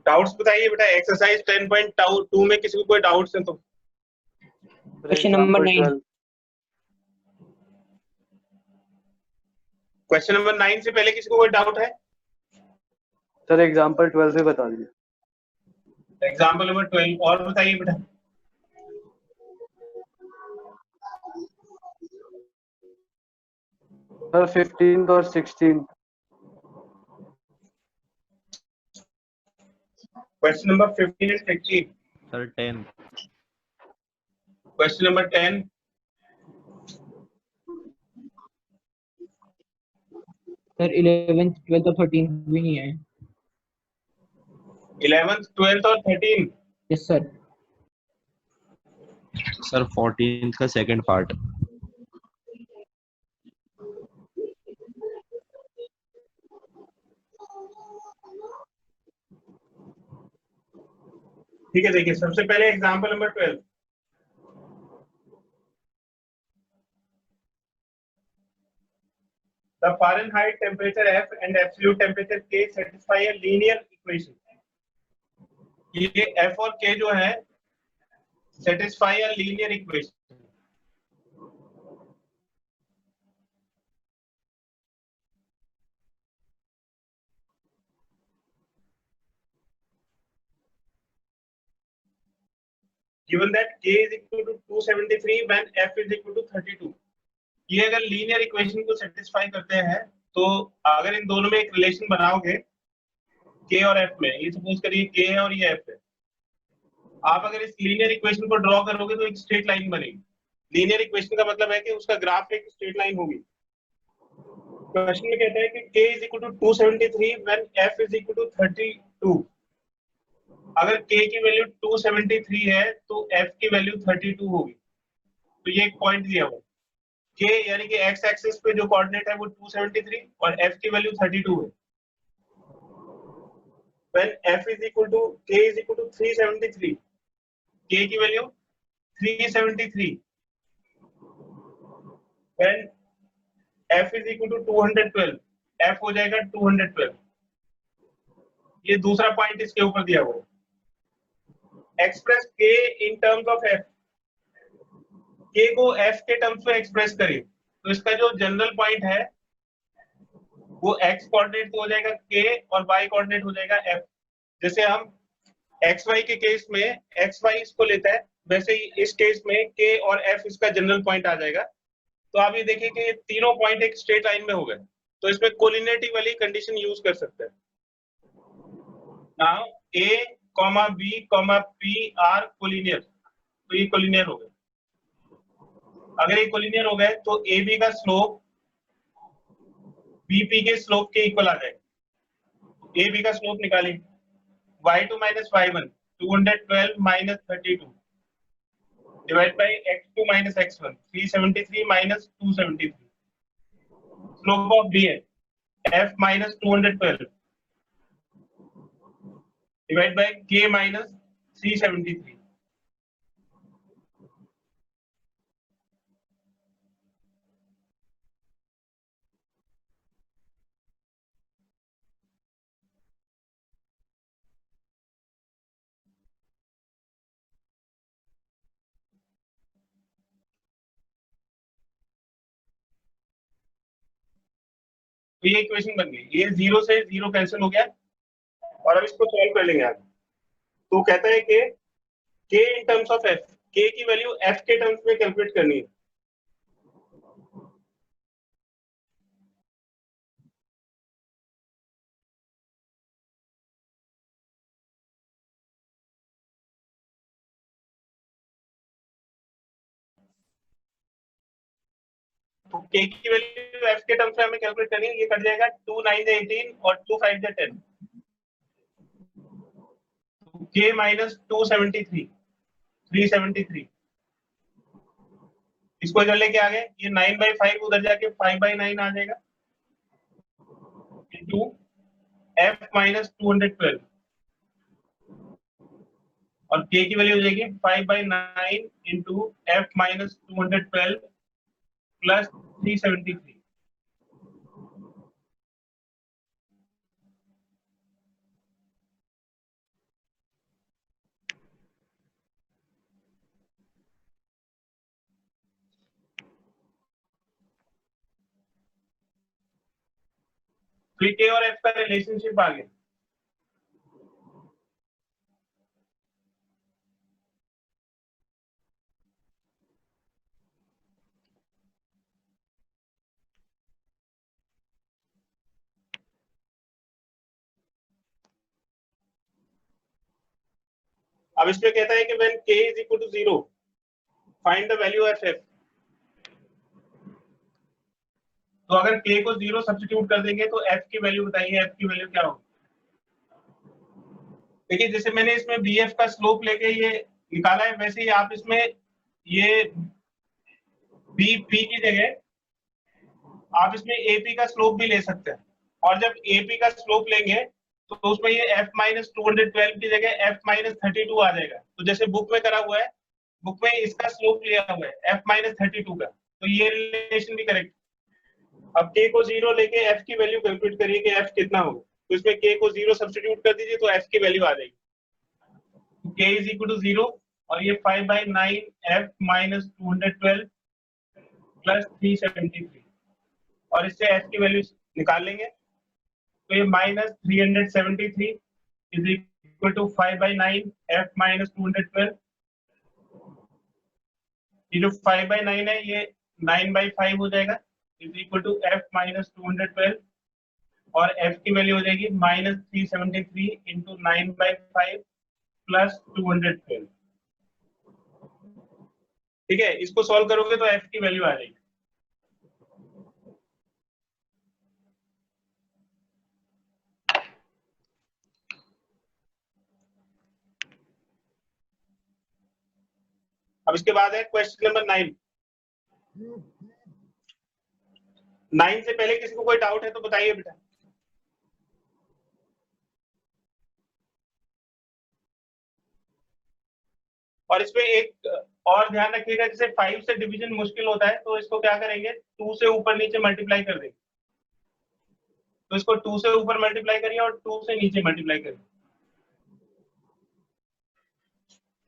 Doubts बताइए बेटा, exercise 10.2 में किसी को कोई डाउट्स है तो? Question number 9। क्वेश्चन नंबर 9 से पहले किसी को कोई डाउट है? सर एग्जाम्पल 12 से बता दीजिए। एग्जाम्पल नंबर 12 और बताइए बेटा। सर 15 और 16। Question number 15 and 16। Sir 10। Question number 10। Sir 11th 12th और 13th भी नहीं है। 11th 12th और 13। Yes sir. सर 14 का सेकंड पार्ट। ठीक है, देखिए सबसे पहले example number 12। The Fahrenheit temperature F and absolute temperature K satisfy a linear equation. ये F और K जो है satisfy a linear equation. Given that K is equal to 273 when F is equal to 32. ये अगर linear equation को satisfy करते हैं तो अगर इन दोनों में एक रिलेशन बनाओगे K और F में, ये सपोज करिए K है और ये F है, आप अगर इस लीनियर इक्वेशन को ड्रॉ करोगे तो एक स्ट्रेट लाइन बनेगी। लीनियर इक्वेशन का मतलब है कि उसका ग्राफ एक स्ट्रेट लाइन होगी। क्वेश्चन में कहता है कि K is equal to 273 when F is equal to 32. अगर K की वैल्यू 273 है तो F की वैल्यू 32 होगी। तो ये एक पॉइंट दिया हुआ K यानी कि x एक्सिस पे जो कोऑर्डिनेट है वो 273 और F की वैल्यू 32 है। When F is equal to K is equal to 373, K की value 373। When F is equal to 212, F हो जाएगा 212। ये दूसरा पॉइंट इसके ऊपर दिया हुआ है। Express K in terms of F, K को F के टर्म्स में एक्सप्रेस करिए तो इसका जो जनरल पॉइंट है वो x कोऑर्डिनेट हो जाएगा K और y कोऑर्डिनेट हो जाएगा F। जैसे हम xy के केस में xy इसको लेता है, वैसे ही इस केस में K और F इसका जनरल पॉइंट आ जाएगा। तो आप ये देखिए कि ये तीनों पॉइंट एक स्ट्रेट लाइन में हो गए, तो इसमें कोलिनियरिटी वाली कंडीशन यूज कर सकते हैं। Now A, B, P are collinear, तो ये कोलिनियर हो गए। अगर ये कोलिनियर हो गए तो AB का स्लोप BP के स्लोप के इक्वल आ जाएगा। AB का स्लोप निकालिए, y2 minus y1, 212 minus 32 divided by x2 minus x1, 373 minus 273. Slope of B है f minus 212 divided by k minus 373. तो ये इक्वेशन बन गई, ये 0 से 0 कैंसिल हो गया और अब इसको सॉल्व कर लेंगे आगे। तो कहता है कि k in terms of f, k की वैल्यू f के टर्म्स में कैलकुलेट करनी है। तो k की वैल्यू f के टर्म्स में हमें कैलकुलेट करनी है। ये कट जाएगा 2 9 18 और 2 5 10, k minus 273, 373। इसको इधर लेके आ गए, ये 9/5 उधर जाके 5/9 आ जाएगा इंटू f minus 212 और k की वैल्यू हो जाएगी 5/9 इंटू f minus 212 प्लस 373। तो के और एफ का रिलेशनशिप आ गया। अब इसमें कहता है कि when k is equal to 0 find the value of f। तो अगर k को 0 सब्स्टिट्यूट कर देंगे तो f की वैल्यू बताइए, f की वैल्यू क्या होगी। देखिए जैसे मैंने इसमें bf का स्लोप लेके ये निकाला है, वैसे ही आप इसमें ये p की जगह आप इसमें ap का स्लोप भी ले सकते हैं, और जब ap का स्लोप लेंगे तो उसमें ये f माइनस 212 की जगह f माइनस 32 आ जाएगा। तो जैसे बुक में करा हुआ है, बुक में इसका स्लोप लिया हुआ है f माइनस 32 का, तो ये रिलेशन भी करेक्ट। अब k को 0 लेके f की वैल्यू कैलकुलेट करिए कि f कितना होगा। तो इसमें k को 0 सब्स्टिट्यूट कर दीजिए तो f की वैल्यू आ जाएगी। k इज इक्वल टू 0 और ये 5/9 f माइनस 212 प्लस 373, और इससे f की वैल्यू निकाल लेंगे तो ये minus 373 is equal to 5/9 f minus 212। ये जो 5/9 है ये 9/5 हो जाएगा is equal to f minus 212, और f की वैल्यू हो जाएगी माइनस 373 इंटू 9/5 प्लस 212। ठीक है, इसको सॉल्व करोगे तो f की वैल्यू आ जाएगी। अब इसके बाद है क्वेश्चन नंबर 9। 9 से पहले किसी को कोई डाउट है तो बताइए बेटा। और इसमें एक और ध्यान रखिएगा, जैसे 5 से डिवीजन मुश्किल होता है तो इसको क्या करेंगे, 2 से ऊपर नीचे मल्टीप्लाई कर देंगे। तो इसको 2 से ऊपर मल्टीप्लाई करिए और 2 से नीचे मल्टीप्लाई करिए।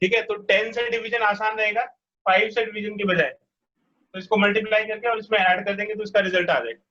ठीक है, तो 10 से डिवीजन आसान रहेगा 5 से डिवीजन की बजाय, तो इसको मल्टीप्लाई करके और इसमें ऐड कर देंगे तो इसका रिजल्ट आ जाएगा।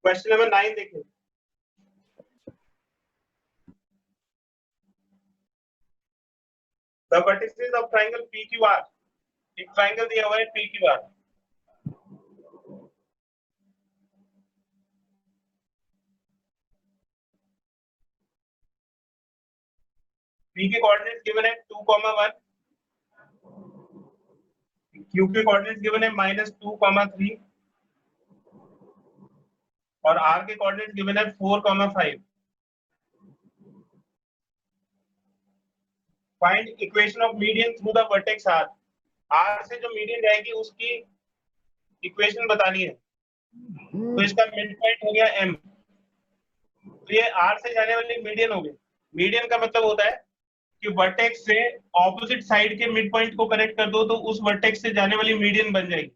क्वेश्चन नंबर 9 देखिए। The vertices of triangle PQR, एक ट्राइंगल दिया हुआ है PQR। P के कोऑर्डिनेट्स गिवन है 2,1, Q के कोऑर्डिनेट्स गिवन है -2,3 और R के कोऑर्डिनेट्स गिवन है 4,5। Find equation of median through the vertex R। R से जो मीडियन जाएगी उसकी इक्वेशन बतानी है। तो इसका मिड पॉइंट हो गया M, तो ये R से जाने वाली मीडियन हो गई। मीडियन का मतलब होता है कि वर्टेक्स से ऑपोजिट साइड के मिड पॉइंट को कनेक्ट कर दो तो उस वर्टेक्स से जाने वाली मीडियन बन जाएगी।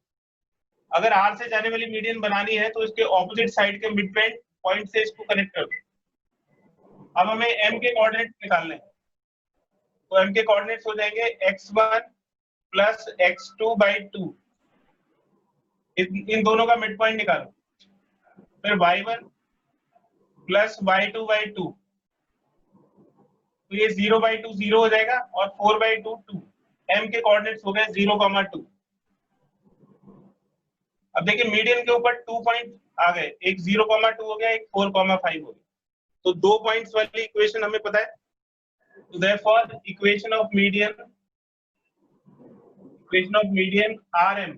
अगर R से जाने वाली मीडियन बनानी है तो इसके ऑपोजिट साइड के मिड पॉइंट से इसको कनेक्ट कर दो। अब हमें M के कोऑर्डिनेट्स निकालने हैं, तो M के कोऑर्डिनेट्स हो जाएंगे x1 प्लस x2/2। इन दोनों का मिड पॉइंट निकालो। फिर y1 प्लस y2/2, तो ये 0/2 0 हो जाएगा और 4/2 2। M के कोऑर्डिनेट्स हो गए 0,2। अब देखिए मीडियन के ऊपर 2 पॉइंट आ गए, एक 0,2 हो गया, एक 4,5 हो गया। तो 2 पॉइंट्स वाली इक्वेशन हमें पता है। तो therefore equation of median Rm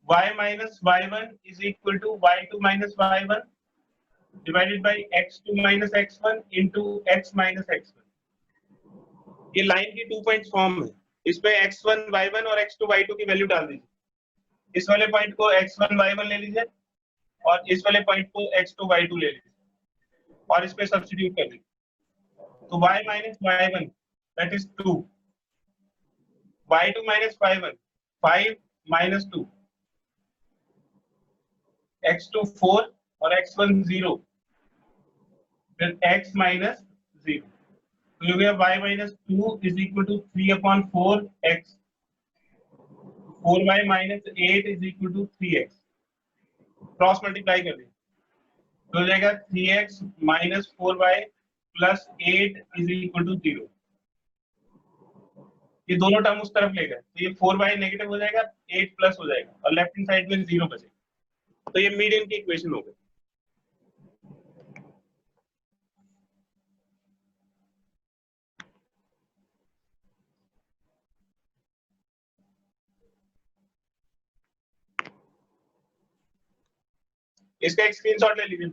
y minus y1 is equal to y2 minus y1 divided by x2 minus x1 into x minus x1। ये लाइन की 2 पॉइंट्स फॉर्म है। इसमें x1 y1 और x2 y2 की वैल्यू डाल दीजिए। इस वाले पॉइंट को x1 y1 ले लीजिए और इस वाले पॉइंट को x2 y2 ले लीजिए और इस पे सब्स्टिट्यूट कर दीजिए। तो y minus y1 that is 2 y2 minus y1, 5 minus 2, x2 4 और x1 0, फिर x minus 0, तो हो गया y minus 2 is equal to 3 upon 4x, 4y minus 8 is equal to 3x, cross multiply कर दें तो हो जाएगा 3x minus 4y plus 8 is equal to 0। ये दोनों टर्म उस तरफ ले गए तो ये 4y नेगेटिव हो जाएगा, 8 प्लस हो जाएगा और लेफ्ट हैंड साइड में 0 बचेगा। तो ये मीडियन की इक्वेशन हो गई। इसका एक स्क्रीनशॉट ले लीजिए।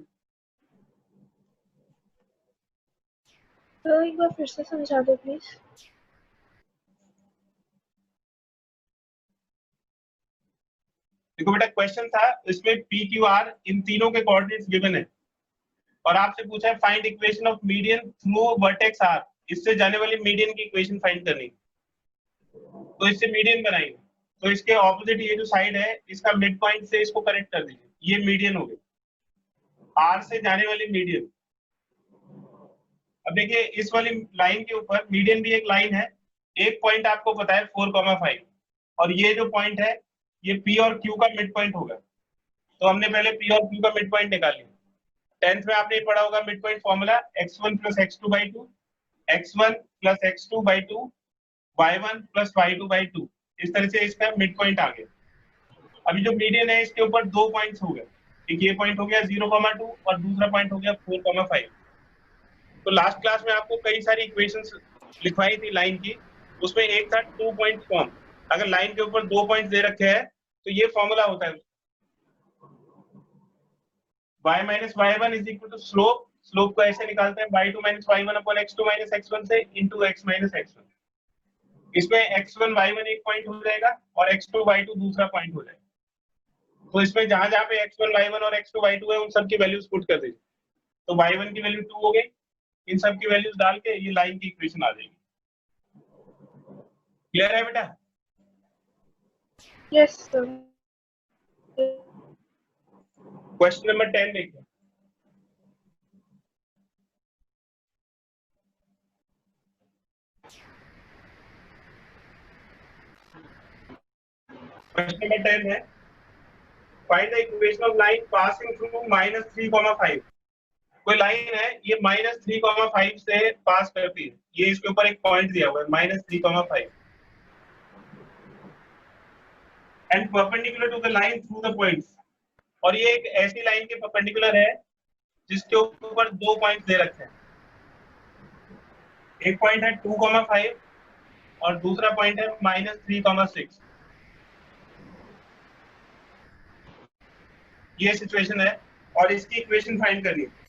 तो एक बार फिर से समझा दो प्लीज। देखो बेटा क्वेश्चन था, इसमें पी क्यू आर इन तीनों के कोऑर्डिनेट्स गिवन है और आपसे पूछा है find equation of median through vertex R, इससे जाने वाली मीडियन की इक्वेशन फाइंड करनी। तो इससे मीडियन बनाएंगे तो इसके ऑपोजिट ये जो साइड है इसका मिड पॉइंट से इसको करेक्ट कर दीजिए, ये मीडियन हो गई, आर से जाने वाली मीडियन। अब देखिए इस वाली लाइन के ऊपर मीडियन भी एक लाइन है, एक पॉइंट आपको पता है 4,5 और ये जो पॉइंट है ये P और Q का मिड पॉइंट होगा। तो हमने पहले P और Q का मिड पॉइंट निकाल लिया। 10th में आपने पढ़ा होगा mid point formula x1 plus x2 by 2, x1 plus x2 by 2, y1 plus y2 by 2। इस तरह से इसका मिड पॉइंट आ गया। अभी जो मीडियन है इसके ऊपर दो पॉइंट्स हो गए, एक ये पॉइंट हो गया 0,2 और दूसरा पॉइंट हो गया 4,5। तो लास्ट क्लास में आपको कई सारी इक्वेशंस लिखवाई थी लाइन की, उसमें एक था 2 पॉइंट फॉर्म। अगर लाइन के ऊपर 2 पॉइंट्स दे रखे हैं तो ये फॉर्मूला होता है y minus y1 is equal to slope, slope को ऐसे निकालते हैं y2 minus y1 upon x2 minus x1 से into x minus x1। इसमें x1 y1 एक पॉइंट हो जाएगा और x2 y2 दूसरा पॉइंट हो जाएगा। तो इसमें जहां जहां पे x1 y1 और x2 y2 है उन सब की वैल्यूज पुट कर दीजिए। तो y1 की वैल्यू 2 हो गई, इन सब की वैल्यूज डाल के ये लाइन की इक्वेशन आ जाएगी। क्लियर है बेटा? Yes sir. क्वेश्चन नंबर 10 देखिए। क्वेश्चन नंबर 10 है find the equation of line passing through -3,5। कोई लाइन है ये -3,5 से पास करती है, ये इसके ऊपर एक पॉइंट दिया हुआ है -3,5 and perpendicular to the line through the points. और ये एक ऐसी लाइन के परपेंडिकुलर है जिसके ऊपर दो पॉइंट दे रखे हैं, एक पॉइंट है 2,5 और दूसरा पॉइंट है -3,6। ये सिचुएशन है और इसकी इक्वेशन फाइंड करनी है।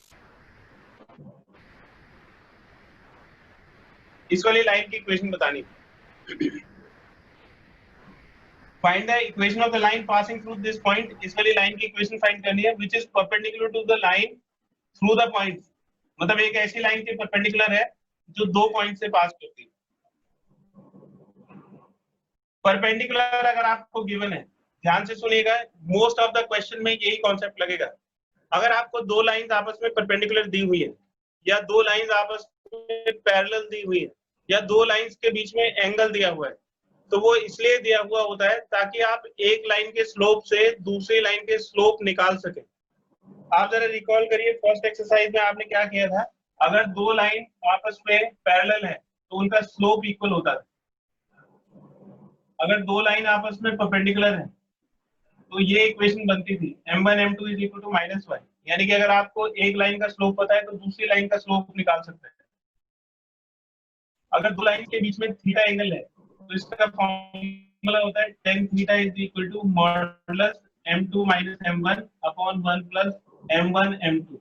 इस वाली लाइन की इक्वेशन बतानी है। Find the equation of the line passing through this point. इस वाली लाइन की इक्वेशन फाइंड करनी है which is perpendicular to the line through the point. मतलब एक ऐसी लाइन के परपेंडिकुलर है जो दो पॉइंट से पास करती है। परपेंडिकुलर अगर आपको गिवन है, ध्यान से सुनिएगा, मोस्ट ऑफ द क्वेश्चन में यही कॉन्सेप्ट लगेगा। अगर आपको दो लाइंस आपस में परपेंडिकुलर दी हुई है या दो लाइंस आपस में पैरेलल दी हुई है या दो लाइंस के बीच में एंगल दिया हुआ है, तो वो इसलिए दिया हुआ होता है ताकि आप एक लाइन के स्लोप से दूसरी लाइन के स्लोप निकाल सके। आप जरा रिकॉल करिए फर्स्ट एक्सरसाइज में आपने क्या किया था। अगर दो लाइन आपस में पैरेलल है तो उनका स्लोप इक्वल होता है। अगर दो लाइन आपस में परपेंडिकुलर है तो ये इक्वेशन बनती थी m1 m2 is equal to -y। यानी कि अगर आपको एक लाइन का स्लोप पता है तो दूसरी लाइन का स्लोप निकाल सकते हैं। अगर दो लाइन के बीच में थीटा एंगल है तो इसका फॉर्मूला होता है tan theta is equal to modulus m2 minus m1 upon 1 plus m1 m2।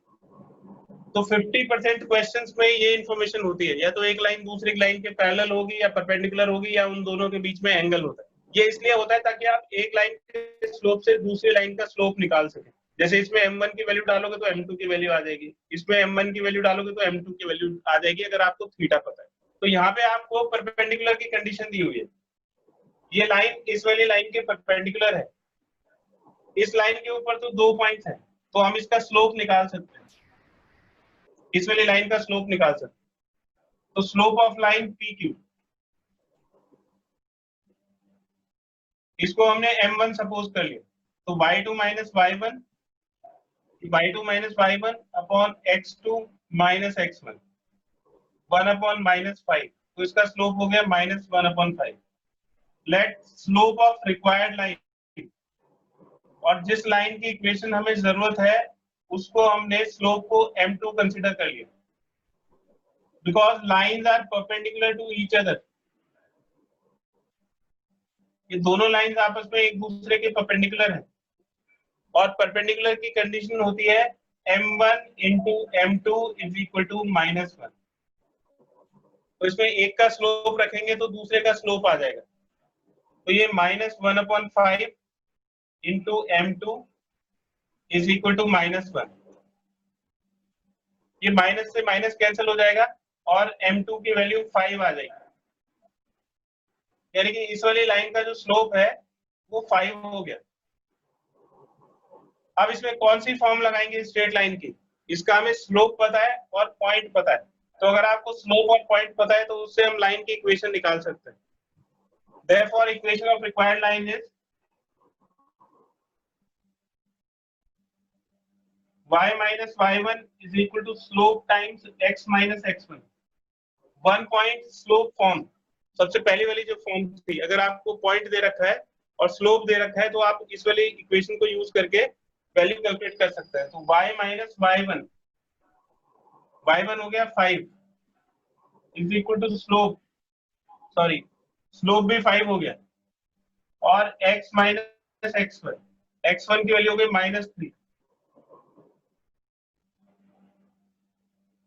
तो 50% क्वेश्चंस में ये इन्फॉर्मेशन होती है, या तो एक लाइन दूसरी लाइन के पैरेलल होगी या परपेंडिकुलर होगी या उन दोनों के बीच में एंगल होता है। ये इसलिए होता है ताकि आप एक लाइन के स्लोप से दूसरी लाइन का स्लोप निकाल सके। जैसे इसमें m1 की वैल्यू डालोगे तो m2 की वैल्यू आ जाएगी, इसमें m1 की वैल्यू डालोगे तो m2 की वैल्यू आ जाएगी अगर आपको थीटा पता है। तो यहाँ पे आपको परपेंडिकुलर की कंडीशन दी हुई है। ये लाइन इस वाली लाइन के परपेंडिकुलर है, इस लाइन के ऊपर तो 2 पॉइंट्स हैं, तो हम इसका स्लोप निकाल सकते हैं, इस वाली लाइन का स्लोप निकाल सकते हैं। तो slope of line P Q, इसको हमने m1 सपोज कर लिया, तो y2 minus y1 upon x2 minus x1 1 upon minus 5, तो इसका स्लोप हो गया minus 1 upon 5। Let slope of required line, और जिस लाइन की इक्वेशन हमें जरूरत है उसको हमने स्लोप को m2 कंसीडर कर लिया, because lines are perpendicular to each other. ये दोनों लाइंस आपस में एक दूसरे के परपेंडिकुलर हैं, और परपेंडिकुलर की कंडीशन होती है m1 into m2 is equal to -1। तो इसमें एक का स्लोप रखेंगे तो दूसरे का स्लोप आ जाएगा, तो ये -1 upon 5 into m2 is equal to -1। ये माइनस से माइनस कैंसिल हो जाएगा और m2 की वैल्यू 5 आ जाएगी, यानी कि इस वाली लाइन का जो स्लोप है वो 5 हो गया। अब इसमें कौन सी फॉर्म लगाएंगे स्ट्रेट लाइन की, इसका हमें स्लोप पता है और पॉइंट पता है, तो अगर आपको स्लोप और पॉइंट पता है तो उससे हम लाइन की इक्वेशन निकाल सकते हैं। Therefore equation of required line is y minus y1 is equal to slope times x minus x1। One point slope form, सबसे पहली वाली जो फॉर्म थी, अगर आपको पॉइंट दे रखा है और स्लोप दे रखा है तो आप इस वाली इक्वेशन को यूज करके वैल्यू कैलकुलेट कर सकते हैं। तो y माइनस y1 हो गया 5 is equal to slope, sorry slope भी 5 हो गया, और x माइनस x1 की वैल्यू हो गई -3,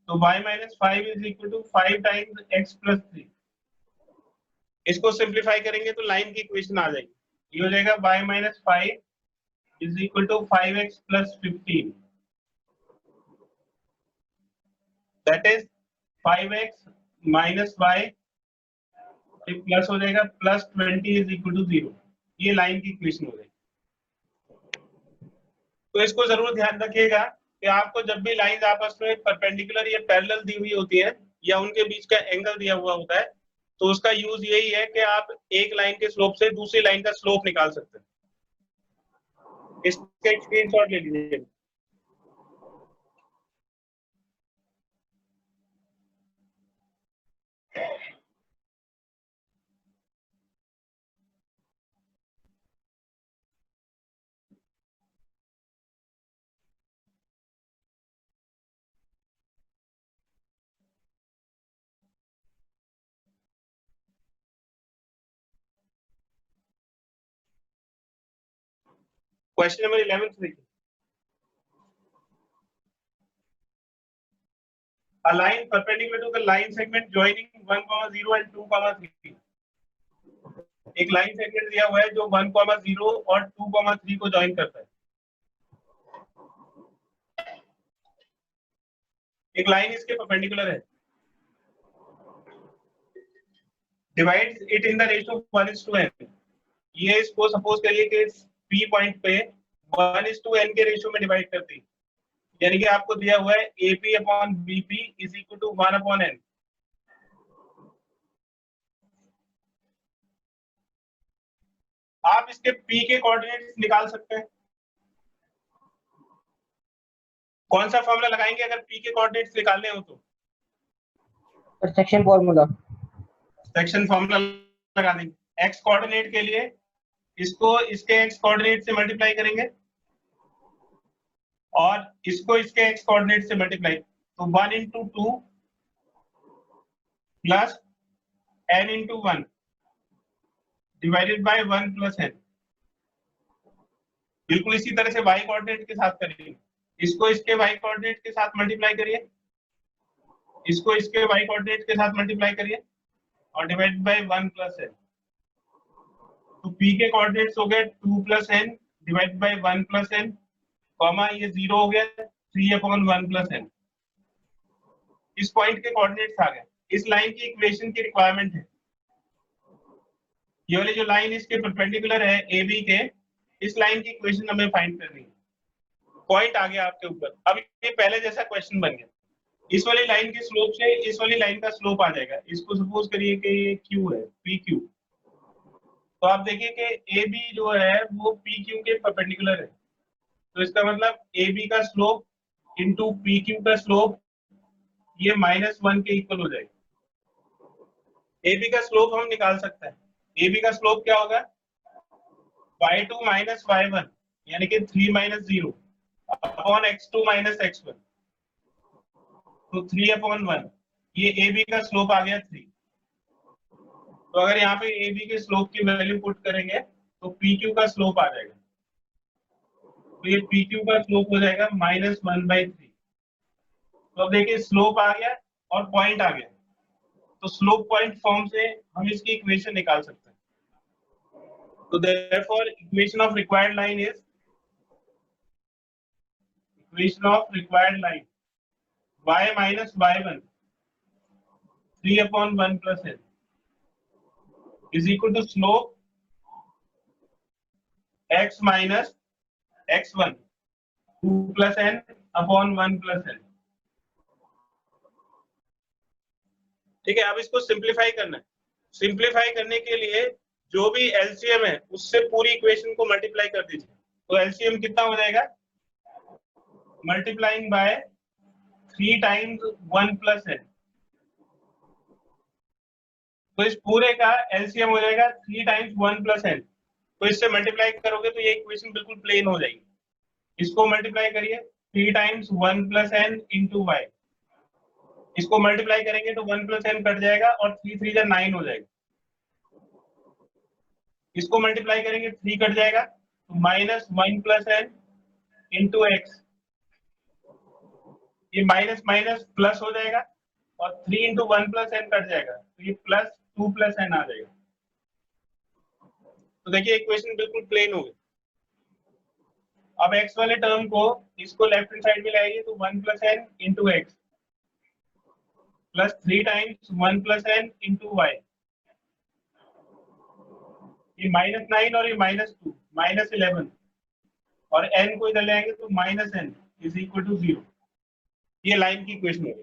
तो y minus 5 is equal to 5 times x plus 3। इसको सिंप्लीफाई करेंगे तो लाइन की इक्वेशन आ जाएगी, ये हो जाएगा y minus 5 is equal to 5x plus 15, that is 5x minus y plus हो जाएगा प्लस 20 इज इक्वल टू 0। ये लाइन की इक्वेशन हो जाएगी। तो इसको जरूर ध्यान रखिएगा कि आपको जब भी लाइंस आपस में परपेंडिकुलर या पैरेलल दी हुई होती है या उनके बीच का एंगल दिया हुआ होता है, तो उसका यूज यही है कि आप एक लाइन के स्लोप से दूसरी लाइन का स्लोप निकाल सकते हैं। इसका एक स्क्रीनशॉट ले लीजिए। क्वेश्चन नंबर 11 देखिए। A line perpendicular to the line segment joining 1, 0 and 2, 3। एक लाइन सेगमेंट दिया हुआ है जो 1, 0 और 2, 3 को ज्वाइन करता है। एक लाइन इसके परपेंडिकुलर है, divides it in the ratio 1:n। ये इसको सपोज करिए कि P पॉइंट पे 1:n के रेशियो में डिवाइड करती है, यानी कि आपको दिया हुआ है AP upon BP is equal to 1/n। आप इसके P के कोऑर्डिनेट्स निकाल सकते हैं। कौन सा फॉर्मूला लगाएंगे अगर P के कोऑर्डिनेट्स निकालने हो तो? सेक्शन फॉर्मूला, सेक्शन फॉर्मूला लगा देंगे। x कोऑर्डिनेट के लिए इसको इसके x कोऑर्डिनेट से मल्टीप्लाई करेंगे और इसको इसके x कोऑर्डिनेट से मल्टीप्लाई, तो 1 into 2 plus n into 1 divided by 1 plus n। बिल्कुल इसी तरह से y कोऑर्डिनेट के साथ करेंगे, इसको इसके y कोऑर्डिनेट के साथ मल्टीप्लाई करिए, इसको इसके y कोऑर्डिनेट के साथ मल्टीप्लाई करिए और डिवाइड बाय 1 प्लस n। तो p के कोऑर्डिनेट्स हो गए 2 plus n divide by 1 plus n, comma ये 0 हो गया 3/1 प्लस n। इस पॉइंट के कोऑर्डिनेट्स आ गए। इस लाइन की इक्वेशन की रिक्वायरमेंट है, ये वाली जो लाइन इसके परपेंडिकुलर है ए बी के, इस लाइन की इक्वेशन हमें फाइंड करनी है। पॉइंट आ गया आपके ऊपर। अब ये पहले जैसा क्वेश्चन बन गया, इस वाली लाइन के स्लोप से इस वाली लाइन का स्लोप आ जाएगा। इसको सपोज करिए कि ये क्यू है, पी क्यू। तो आप देखिए कि ए बी जो है वो पी क्यू के परपेंडिकुलर है, तो इसका मतलब ए बी का स्लोप इंटू पी क्यू का स्लोप ये -1 के इक्वल हो जाएगा। ए बी का स्लोप हम निकाल सकते हैं। ए बी का स्लोप क्या होगा, y2 माइनस y1 यानी कि 3 minus 0 upon x2 minus x1, तो 3 अपॉन 1, ये ए बी का स्लोप आ गया 3। तो अगर यहाँ पे ए बी के स्लोप की वैल्यू पुट करेंगे तो पी क्यू का स्लोप आ जाएगा, तो ये पी क्यू का स्लोप हो जाएगा -1/3। तो अब देखिए स्लोप आ गया और पॉइंट आ गया, तो स्लोप पॉइंट फॉर्म से हम इसकी इक्वेशन निकाल सकते हैं। तो therefore equation of required line is y minus y1 3 upon 1 plus n is equal to slope x minus x1 2 plus n upon 1 plus n। ठीक है, अब इसको सिंप्लीफाई करना है। सिंप्लीफाई करने के लिए जो भी एलसीएम है उससे पूरी इक्वेशन को मल्टीप्लाई कर दीजिए। तो एलसीएम कितना हो जाएगा, multiplying by 3 times 1 plus n। तो इस पूरे का एलसीएम हो जाएगा 3 टाइम्स 1 प्लस n। तो इससे मल्टीप्लाई करोगे तो ये इक्वेशन बिल्कुल प्लेन हो जाएगी। इसको मल्टीप्लाई करिए 3 times 1 plus n into y. इसको मल्टीप्लाई करेंगे तो 1 प्लस n कट जाएगा और 3 3 जा 9 हो जाएगा। इसको मल्टीप्लाई करेंगे 3 कट जाएगा तो -1 प्लस n इंटू एक्स। ये माइनस माइनस प्लस हो जाएगा और 3 इंटू 1 प्लस n कट जाएगा, तो ये +2 प्लस n आ जाएगा। तो देखिए इक्वेशन बिल्कुल प्लेन हो गई। अब x वाले टर्म को इसको लेफ्ट हैंड साइड में लाएंगे तो 1 plus n into x plus 3 times 1 plus n into y. ये -9 और ये -2 -11 और n को इधर ले आएंगे तो -n इज इक्वल टू 0। ये लाइन की इक्वेशन है।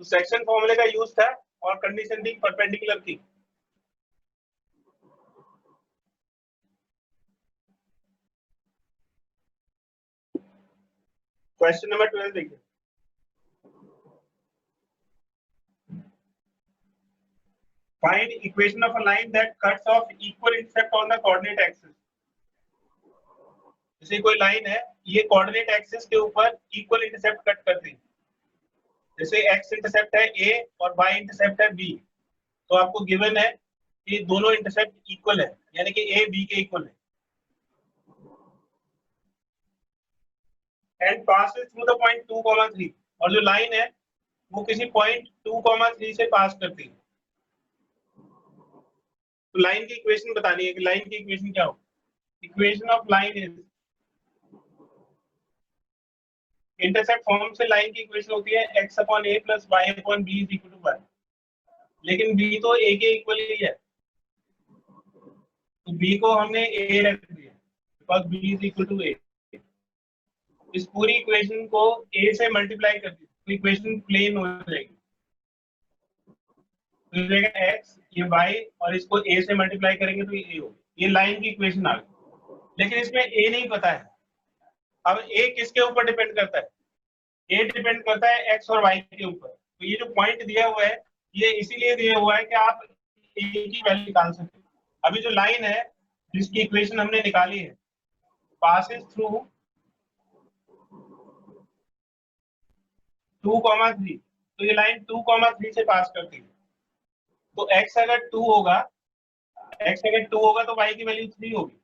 तो सेक्शन फॉर्मूले का यूज था और कंडीशन थी परपेंडिकुलर की। क्वेश्चन नंबर 12 देखिए। Find equation of a line that cuts off equal intercept on the coordinate axis। जैसे कोई लाइन है, ये कोऑर्डिनेट एक्सिस के ऊपर इक्वल इंटरसेप्ट कट करती है। जैसे x इंटरसेप्ट है a और y इंटरसेप्ट है b, तो आपको गिवन है कि दोनों इंटरसेप्ट इक्वल है, यानी कि a b के इक्वल है। And passes through the point 2, 3, और जो लाइन है वो किसी पॉइंट 2, 3 से पास करती है। तो लाइन की इक्वेशन बतानी है कि लाइन की इक्वेशन क्या हो। Equation of line is, intercept form से लाइन की इक्वेशन होती है x upon a plus y upon b is equal to 1, लेकिन b तो a के इक्वल ही है, तो b को हमने a रख दिया because b is equal to a। इस पूरी इक्वेशन को a से मल्टीप्लाई कर दीजिए तो इक्वेशन प्लेन हो जाएगी। तो ये रहेगा x, ये y और इसको a से मल्टीप्लाई करेंगे तो ये a होगी। ये लाइन की इक्वेशन आ गई, लेकिन इसमें a नहीं पता है। अब a किसके ऊपर डिपेंड करता है, a डिपेंड करता है x और y के ऊपर। तो ये जो पॉइंट दिया हुआ है ये इसीलिए दिया हुआ है कि आप a की वैल्यू निकाल सकें। अभी जो लाइन है जिसकी इक्वेशन हमने निकाली है, पासेस थ्रू 2, 3, तो ये लाइन 2, 3 से पास करती है। तो x अगर 2 होगा, x अगर 2 होगा तो y की वैल्यू 3 होगी।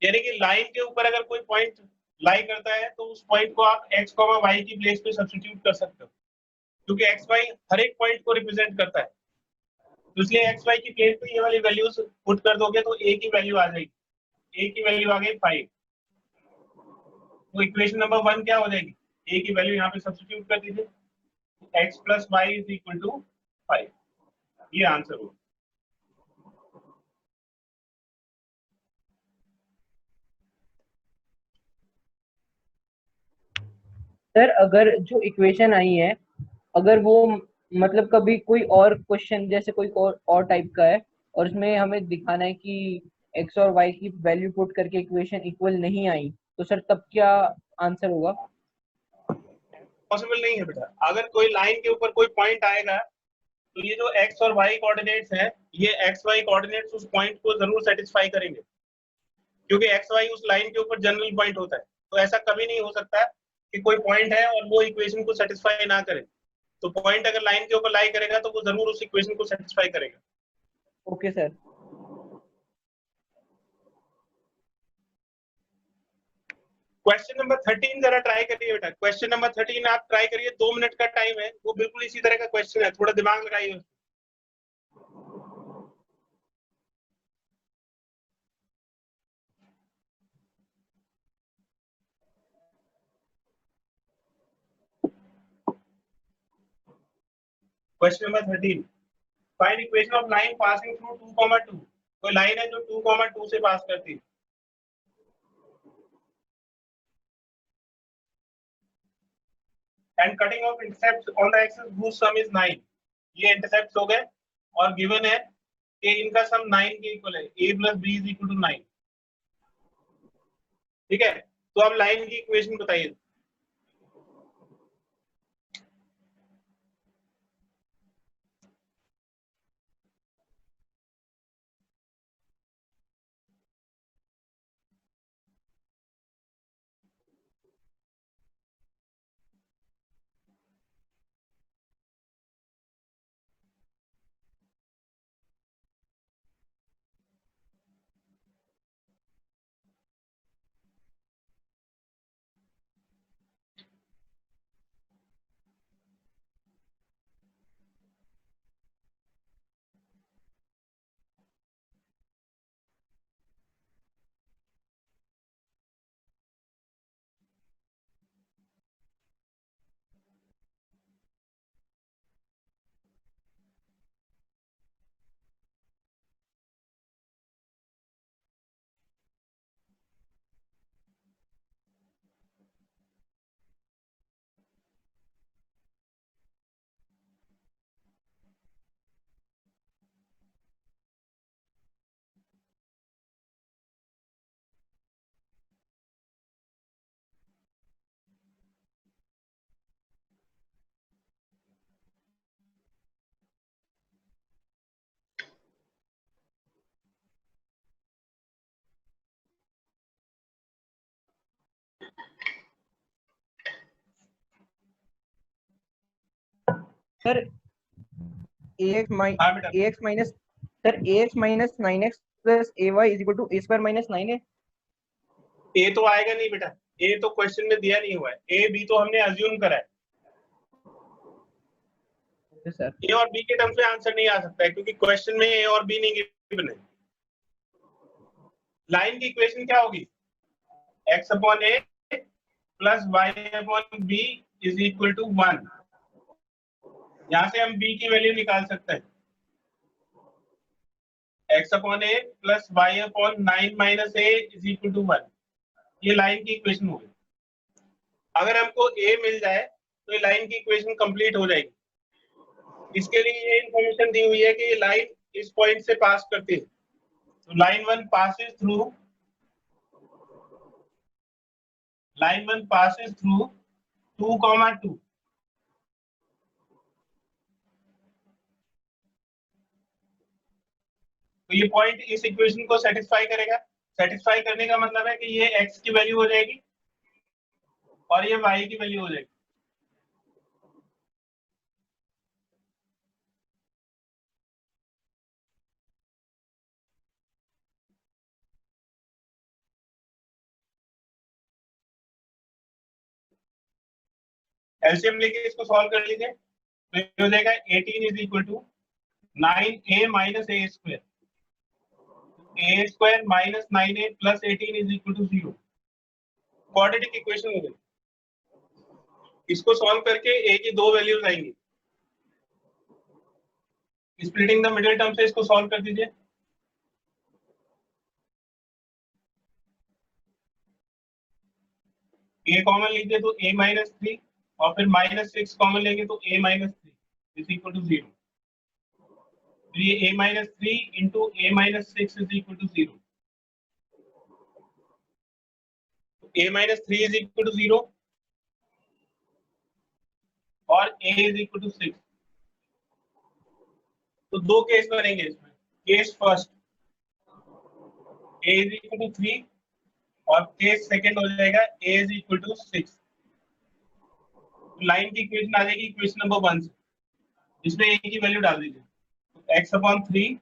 यानी कि लाइन के ऊपर अगर कोई पॉइंट लाई करता है तो उस पॉइंट को आप x, y की प्लेस पे सब्स्टिट्यूट कर सकते हो, क्योंकि x, y हर एक पॉइंट को रिप्रेजेंट करता है। तो इसलिए x, y की प्लेस पे ये वाली वैल्यूज पुट कर दोगे तो a की वैल्यू आ जाएगी। a की वैल्यू आ गई 5। तो इक्वेशन नंबर 1 क्या हो जाएगी? a की वैल्यू यहाँ पे सब्स्टिट्यूट कर दीजिए, x + y = 5। ये आंसर होगा। सर अगर जो इक्वेशन आई है, अगर वो मतलब कभी कोई और क्वेश्चन जैसे कोई और टाइप का है और उसमें हमें दिखाना है कि एक्स और वाई की वैल्यू पुट करके इक्वेशन इक्वल नहीं आई, तो सर तब क्या आंसर होगा? पॉसिबल नहीं है बेटा। अगर कोई लाइन के ऊपर कोई पॉइंट आएगा तो ये जो x और y कोऑर्डिनेट्स हैं, ये x y कोऑर्डिनेट्स उस पॉइंट को जरूर सेटिस्फाई करेंगे, क्योंकि x y उस लाइन के ऊपर जनरल पॉइंट होता है। तो ऐसा कभी नहीं हो सकता कि कोई पॉइंट है और वो इक्वेशन को सेटिस्फाई ना करे। तो पॉइंट अगर लाइन के ऊपर लाई करेगा तो वो जरूर उस इक्वेशन को सेटिस्फाई करेगा। Okay sir. क्वेश्चन नंबर 13 जरा ट्राई करिए बेटा। क्वेश्चन नंबर 13 आप ट्राई करिए, 2 मिनट का टाइम है, वो बिल्कुल इसी तरह का क्वेश्चन है, थोड़ा दिमाग लगाइए। Question number 13, find equation of line passing through 2, 2। कोई लाइन है जो 2, 2 से पास करती है। And cutting of intercept on the axis whose sum is 9। ये इंटरसेप्ट हो गए और गिवन है कि इनका सम 9 के इक्वल है, a + b = 9। ठीक है, तो अब लाइन की इक्वेशन बताइए। सर हाँ बेटा, ax minus sir ax minus 9x plus ay = a² - 9 है। ए तो आएगा नहीं बेटा, ए तो क्वेश्चन में दिया नहीं हुआ है, ए बी तो हमने अज्यूम करा है। Okay sir. ए और बी के टर्म्स में आंसर नहीं आ सकता है, क्योंकि क्वेश्चन में ए और बी नहीं गिवन है। लाइन की इक्वेशन क्या होगी? x/a + y/b = 1। यहां से हम b की वैल्यू निकाल सकते हैं, x/a + y/9 - a = 1। ये लाइन की इक्वेशन होगी। अगर हमको a मिल जाए तो ये लाइन की इक्वेशन कंप्लीट हो जाएगी। इसके लिए ये इंफॉर्मेशन दी हुई है कि ये लाइन इस पॉइंट से पास करती है। तो लाइन 1 passes through 2, 2। तो ये पॉइंट इस इक्वेशन को सेटिस्फाई करेगा। सेटिस्फाई करने का मतलब है कि ये x की वैल्यू हो जाएगी और ये y की वैल्यू हो जाएगी। एलसीएम लेके इसको सॉल्व कर लीजिए, तो ये हो जाएगा 18 is equal to 9a minus a square, a square minus 9a plus 18 is equal to 0। Quadratic equation हो गई। इसको सॉल्व करके a की दो वैल्यूज आएंगी, स्प्लिटिंग द मिडिल टर्म से इसको सॉल्व कर दीजिए। a कॉमन लीजिए तो a माइनस 3 और फिर माइनस 6 कॉमन लेंगे तो a minus 3 is equal to 0। तो ये a minus 3 into a minus 6 is equal to 0। a minus 3 is equal to 0 और a इज इक्वल टू 6। तो दो केस बनेंगे इसमें। Case first a is equal to 3 और केस सेकंड हो जाएगा a is equal to 6। Line की equation आ जाएगी इक्वेशन नंबर 1 से, इसमें a की वैल्यू डाल दीजिए। तो x अपॉन 3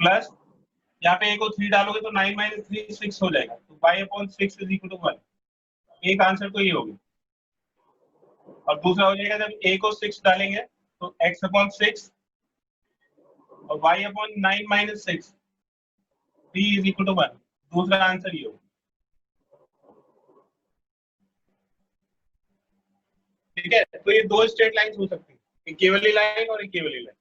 प्लस यहाँ पे a को 3 डालोगे तो 9 माइनस 3 6 हो जाएगा, तो y upon 6 is equal to 1। एक आंसर तो ये होगी। और दूसरा हो जाएगा जब a को 6 डालेंगे तो x अपॉन 6 और y upon 9 minus 6 3 is equal to 1। दूसरा आंसर ये होगा। ठीक है, तो ये दो स्ट्रेट लाइंस हो सकती है, एक ये वाली लाइन और एक ये वाली लाइन।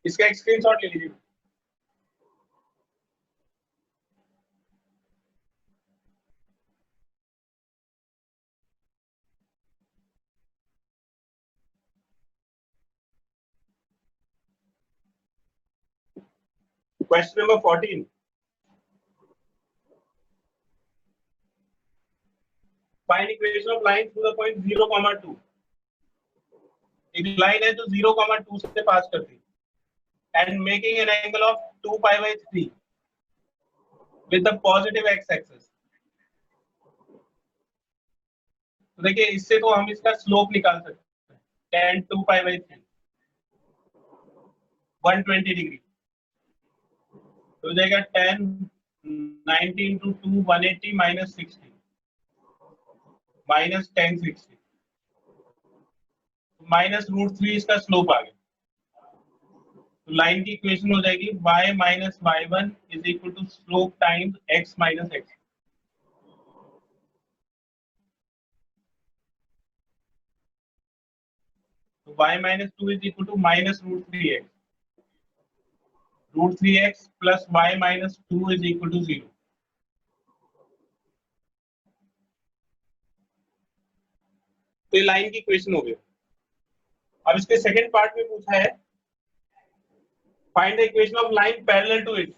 इसका एक स्क्रीनशॉट ले लीजिए। Question number 14, find equation of line through the point 0, 2। एक लाइन है जो 0, 2 से पास करती है and making an angle of 2 pi by 3 with the positive x axis. तो देखिए इससे तो हम इसका स्लोप निकाल सकते हैं, tan 2 पाई बाई 3 120 डिग्री तो हो जाएगा tan 90 into 2 180 minus 60 minus tan 60 minus √3 इसका स्लोप आ गया। तो लाइन की इक्वेशन हो जाएगी y minus y1 is equal to slope times x minus x। तो y minus 2 is equal to minus √3x, √3x plus y minus 2 is equal to 0। तो ये line की इक्वेशन हो गई। अब इसके सेकंड पार्ट में पूछा है find the equation of line parallel to it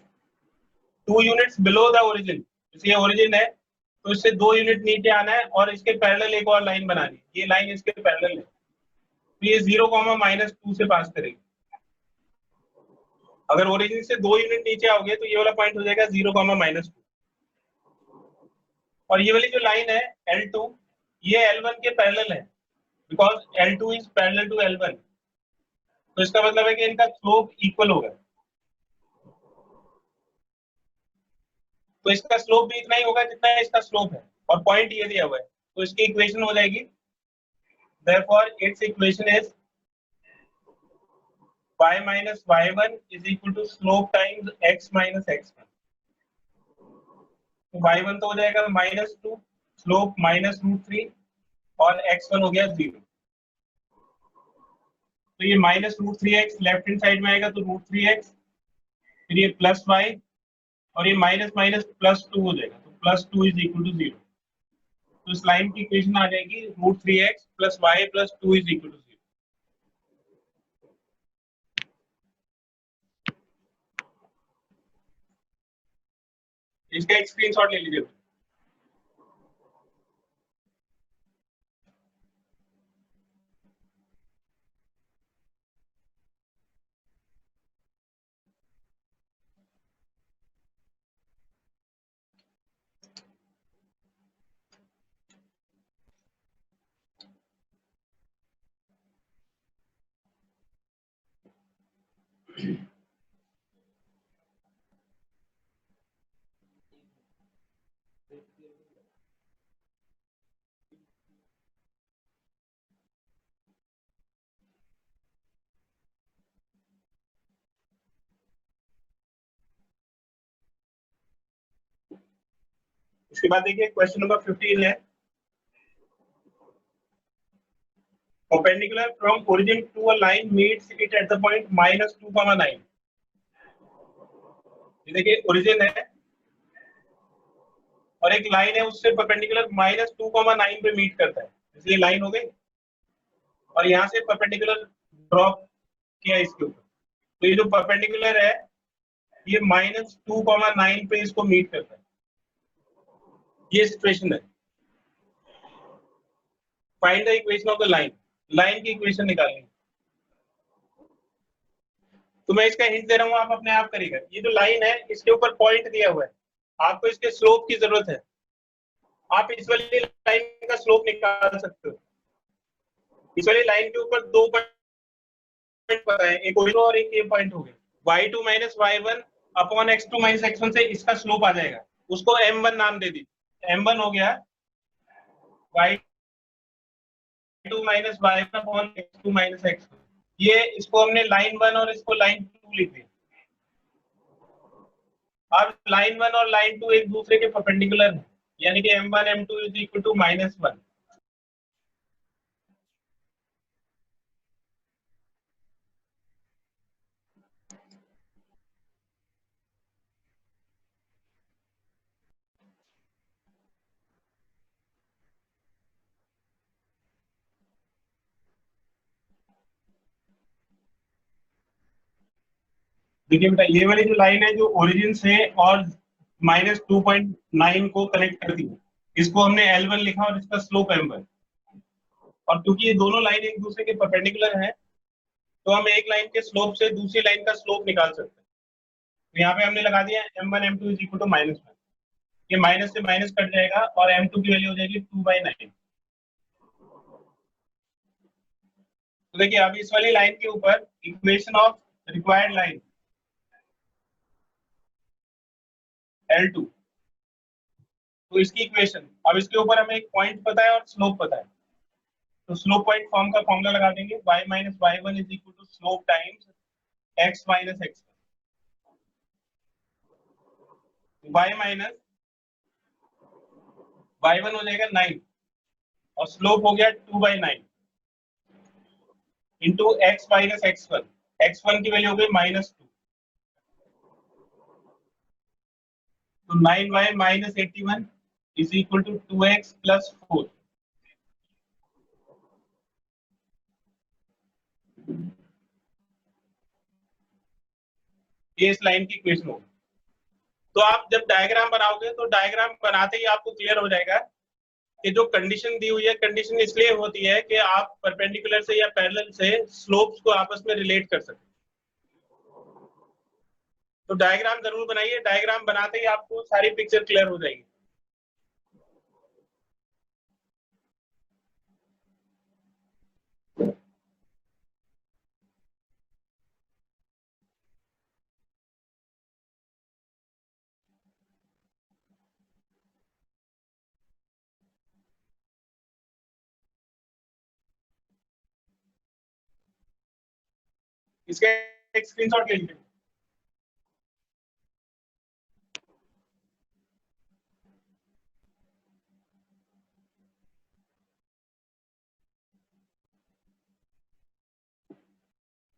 2 units below the origin. ये ओरिजिन है तो इससे 2 यूनिट नीचे आना है और इसके पैरेलल एक और लाइन बनानी है। ये लाइन इसके पैरेलल है तो ये 0, -2 से पास करेगी। अगर ओरिजिन से 2 यूनिट नीचे आओगे तो ये वाला पॉइंट हो जाएगा 0, -2। और ये वाली जो लाइन है L2 ये L1 के पैरेलल है because L2 is parallel to L1। तो इसका मतलब है कि इनका स्लोप इक्वल होगा। तो इसका स्लोप भी इतना ही होगा जितना इसका स्लोप है और पॉइंट ये दिया हुआ है। तो इसकी इक्वेशन हो जाएगी therefore its equation is y minus y1 is equal to slope times x minus x1। तो y1 तो हो जाएगा -2 स्लोप -√3 और x1 हो गया 0। तो ये -√3x लेफ्ट हैंड साइड में आएगा तो √3x फिर ये प्लस y और ये माइनस माइनस +2 हो जाएगा तो +2 इज इक्वल टू 0। तो इस लाइन की इक्वेशन आ जाएगी √3x plus y plus 2 is equal to 0। इसका एक स्क्रीनशॉट ले लीजिए। उसके बाद देखिए क्वेश्चन नंबर 15 है, perpendicular from origin to a line meets it at the point -2,9। ये देखिए ओरिजिन है और एक लाइन है उससे परपेंडिकुलर -2,9 पे मीट करता है, इसलिए लाइन हो गई। और यहाँ से परपेंडिकुलर ड्रॉप किया इसके ऊपर, तो ये जो परपेंडिकुलर है ये -2,9 पे इसको मीट करता है। ये सिचुएशन है। Find the equation of the line, line की इक्वेशन निकालनी। तो मैं इसका हिंट दे रहा हूँ, आप अपने आप करिएगा। ये जो लाइन है इसके ऊपर पॉइंट दिया हुआ है, आपको इसके स्लोप की जरूरत है। आप इस वाली लाइन का स्लोप निकाल सकते हो। इस वाली लाइन के ऊपर 2 पॉइंट पता है, एक ओरिजिन और एक ये पॉइंट हो गया। y2 - y1 upon x2 - x1 से इसका स्लोप आ जाएगा, उसको m1 नाम दे दीजिए। m1 हो गया y2 - y1 upon x2 - x1। ये इसको हमने लाइन 1 और इसको लाइन 2 लिख दिया। अब लाइन 1 और लाइन 2 एक दूसरे के परपेंडिकुलर है, यानी कि m1 m2 is equal to -1। देखिए बेटा, ये वाली जो लाइन है जो ओरिजिन से और -2.9 को कनेक्ट करती है, इसको हमने L1 लिखा और इसका स्लोप m1। और क्योंकि ये दोनों लाइन एक दूसरे के परपेंडिकुलर हैं, तो हम एक लाइन के स्लोप से दूसरी लाइन का स्लोप निकाल सकते हैं। तो यहाँ पे हमने लगा दिया m1 m2 is equal to -1। ये माइनस से माइनस कट जाएगा और m2 की वैल्यू हो जाएगी 2/9। तो देखिए अब इस वाली लाइन के ऊपर equation of required line L2, तो इसकी इक्वेशन, अब इसके ऊपर हमें एक पॉइंट पता है और स्लोप पता है, तो स्लोप पॉइंट फॉर्म का फॉर्मूला लगा देंगे, y - y1 is equal to slope times x - x1। y - y1 हो जाएगा 9 और स्लोप हो गया 2/9 इंटू x - x1। x1 की वैल्यू हो गई -2, तो 9y - 81 is equal to 2x + 4। ये इस लाइन की इक्वेशन होगी। तो आप जब डायग्राम बनाओगे तो डायग्राम बनाते ही आपको क्लियर हो जाएगा कि जो कंडीशन दी हुई है, कंडीशन इसलिए होती है कि आप परपेंडिकुलर से या पैरेलल से स्लोप्स को आपस में रिलेट कर सकें। तो डायग्राम जरूर बनाइए, डायग्राम बनाते ही आपको सारी पिक्चर क्लियर हो जाएगी। इसका एक स्क्रीनशॉट ले लीजिए।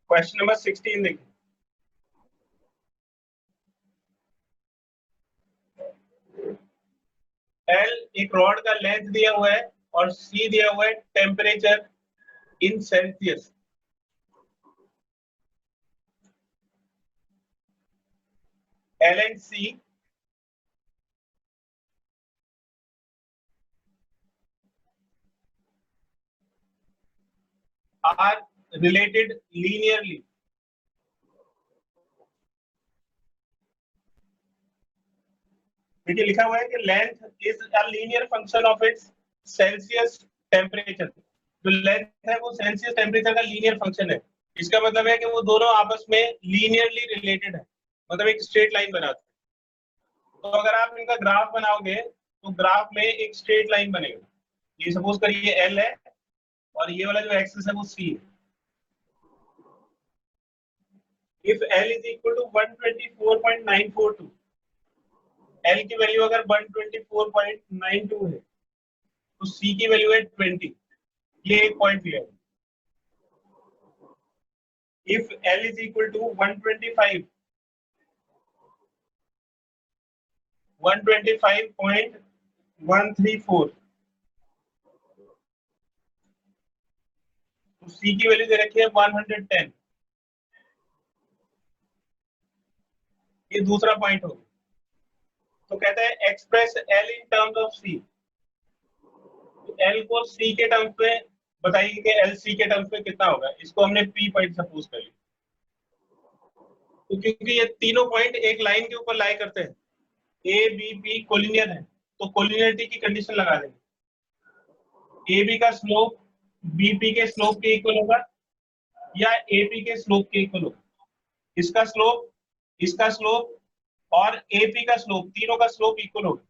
क्वेश्चन नंबर 16 देखिए। L एक रॉड का लेंथ दिया हुआ है और C दिया हुआ है temperature in Celsius. L and C are related linearly। देखिए लिखा हुआ है कि length is a linear function of its Celsius temperature. जो लेंथ है वो सेल्सियस टेम्परेचर का लीनियर फंक्शन है। इसका मतलब है कि वो दोनों आपस में लीनियरली रिलेटेड है, मतलब एक स्ट्रेट लाइन बनाते हैं। तो अगर आप इनका ग्राफ बनाओगे तो ग्राफ में एक स्ट्रेट लाइन बनेगा। ये सपोज करिए एल है और ये वाला जो एक्सिस है वो सी है। If l is equal to 124.942, l की वैल्यू अगर 124.92 है तो सी की वैल्यू है 20। ये एक पॉइंट लिया है। If l is equal to 125.134 तो सी की वैल्यू दे रखी है 110। ये दूसरा पॉइंट होगा। तो कहता है express L in terms of C. L को सी के टर्म्स में बताइए कि एल सी के टर्म्स में कितना होगा। इसको हमने पी पॉइंट सपोज कर लिया। तो क्योंकि ये तीनों पॉइंट एक लाइन के ऊपर लाई करते हैं, ए बी पी कोलिनियर है, तो कोलिनियरिटी की कंडीशन लगा देंगे। ए बी का स्लोप बी पी के स्लोप के इक्वल होगा या ए पी के स्लोप के इक्वल होगा। इसका स्लोप और ए पी का स्लोप, तीनों का स्लोप इक्वल होगा।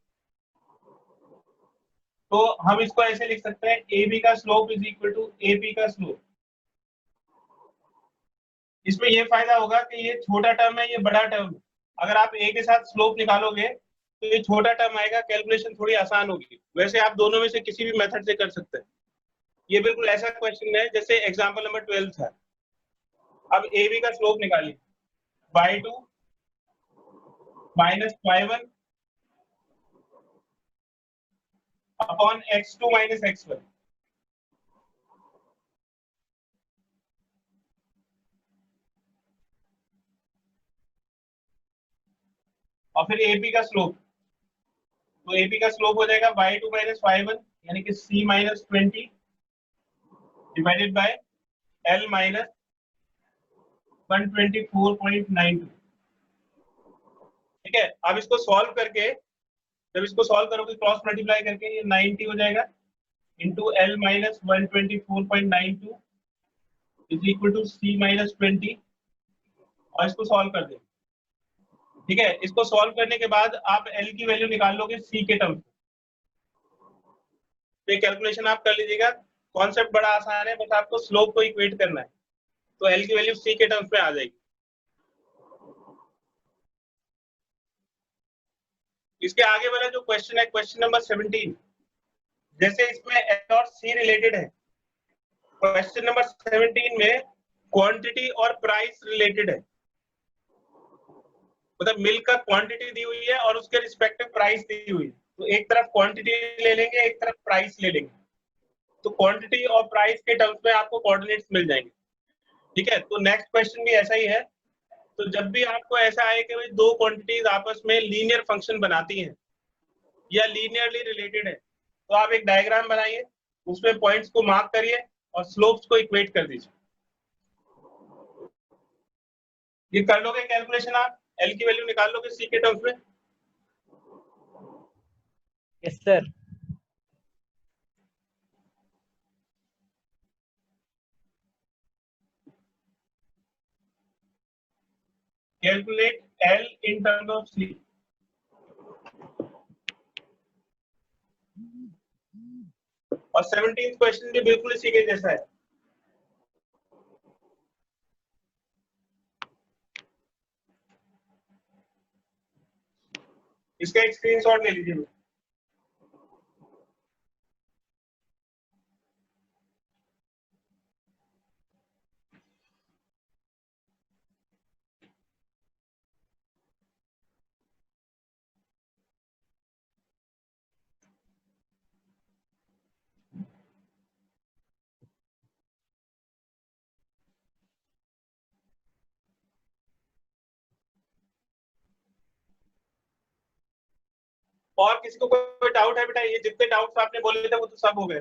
तो हम इसको ऐसे लिख सकते हैं, ए बी का slope is equal to A P का स्लोप। इसमें ये फायदा होगा कि ये छोटा टर्म है, ये बड़ा टर्म है। अगर आप ए के साथ स्लोप निकालोगे तो ये छोटा टर्म आएगा, कैलकुलेशन थोड़ी आसान होगी। वैसे आप दोनों में से किसी भी मेथड से कर सकते हैं। ये बिल्कुल ऐसा क्वेश्चन है जैसे एग्जांपल नंबर 12 था। अब ए बी का स्लोप निकालिए, y2 minus y1 upon x2 minus x1। और फिर एपी का स्लोप, तो एपी का स्लोप हो जाएगा y2 माइनस y1 यानी कि c minus 20 divided by l minus 124.92। ठीक है। अब इसको सॉल्व करके, जब इसको सॉल्व करोगे क्रॉस मल्टीप्लाई करके, ये 90 हो जाएगा into l minus 124.92 is equal to c minus 20। और इसको सॉल्व कर दें। ठीक है। इसको सॉल्व करने के बाद आप l की वैल्यू निकाल लोगे c के टर्म। तो ये कैलकुलेशन आप कर लीजिएगा। कॉन्सेप्ट बड़ा आसान है, बस आपको स्लोप को इक्वेट करना है। तो l की वैल्यू c के टर्म्स में आ जाएगी। इसके आगे वाला जो क्वेश्चन है, क्वेश्चन नंबर 17, जैसे इसमें l और c रिलेटेड है, क्वेश्चन नंबर 17 में क्वांटिटी और प्राइस रिलेटेड है। मतलब मिल्क का क्वांटिटी दी हुई है और उसके रिस्पेक्टिव प्राइस दी हुई है। तो एक तरफ क्वांटिटी ले लेंगे, एक तरफ प्राइस ले लेंगे। तो क्वांटिटी और प्राइस के टर्म्स में आपको कोऑर्डिनेट्स मिल जाएंगे। ठीक है। तो नेक्स्ट क्वेश्चन भी ऐसा ही है। तो जब भी आपको ऐसा आए कि भाई दो क्वांटिटीज आपस में लीनियर फंक्शन बनाती हैं या लीनियरली रिलेटेड है, तो आप एक डायग्राम बनाइए, उसमें पॉइंट्स को मार्क करिए और स्लोप्स को इक्वेट कर दीजिए। ये कर लोगे कैलकुलेशन, आप एल की वैल्यू निकाल लोगे सी के टर्म्स में। Yes sir. Calculate L in terms of C. और 17th क्वेश्चन भी बिल्कुल इसी के जैसा है। इसका एक स्क्रीनशॉट ले लीजिए। और किसी को कोई डाउट है बेटा? ये जितने डाउट्स आपने बोले थे वो तो सब हो गए।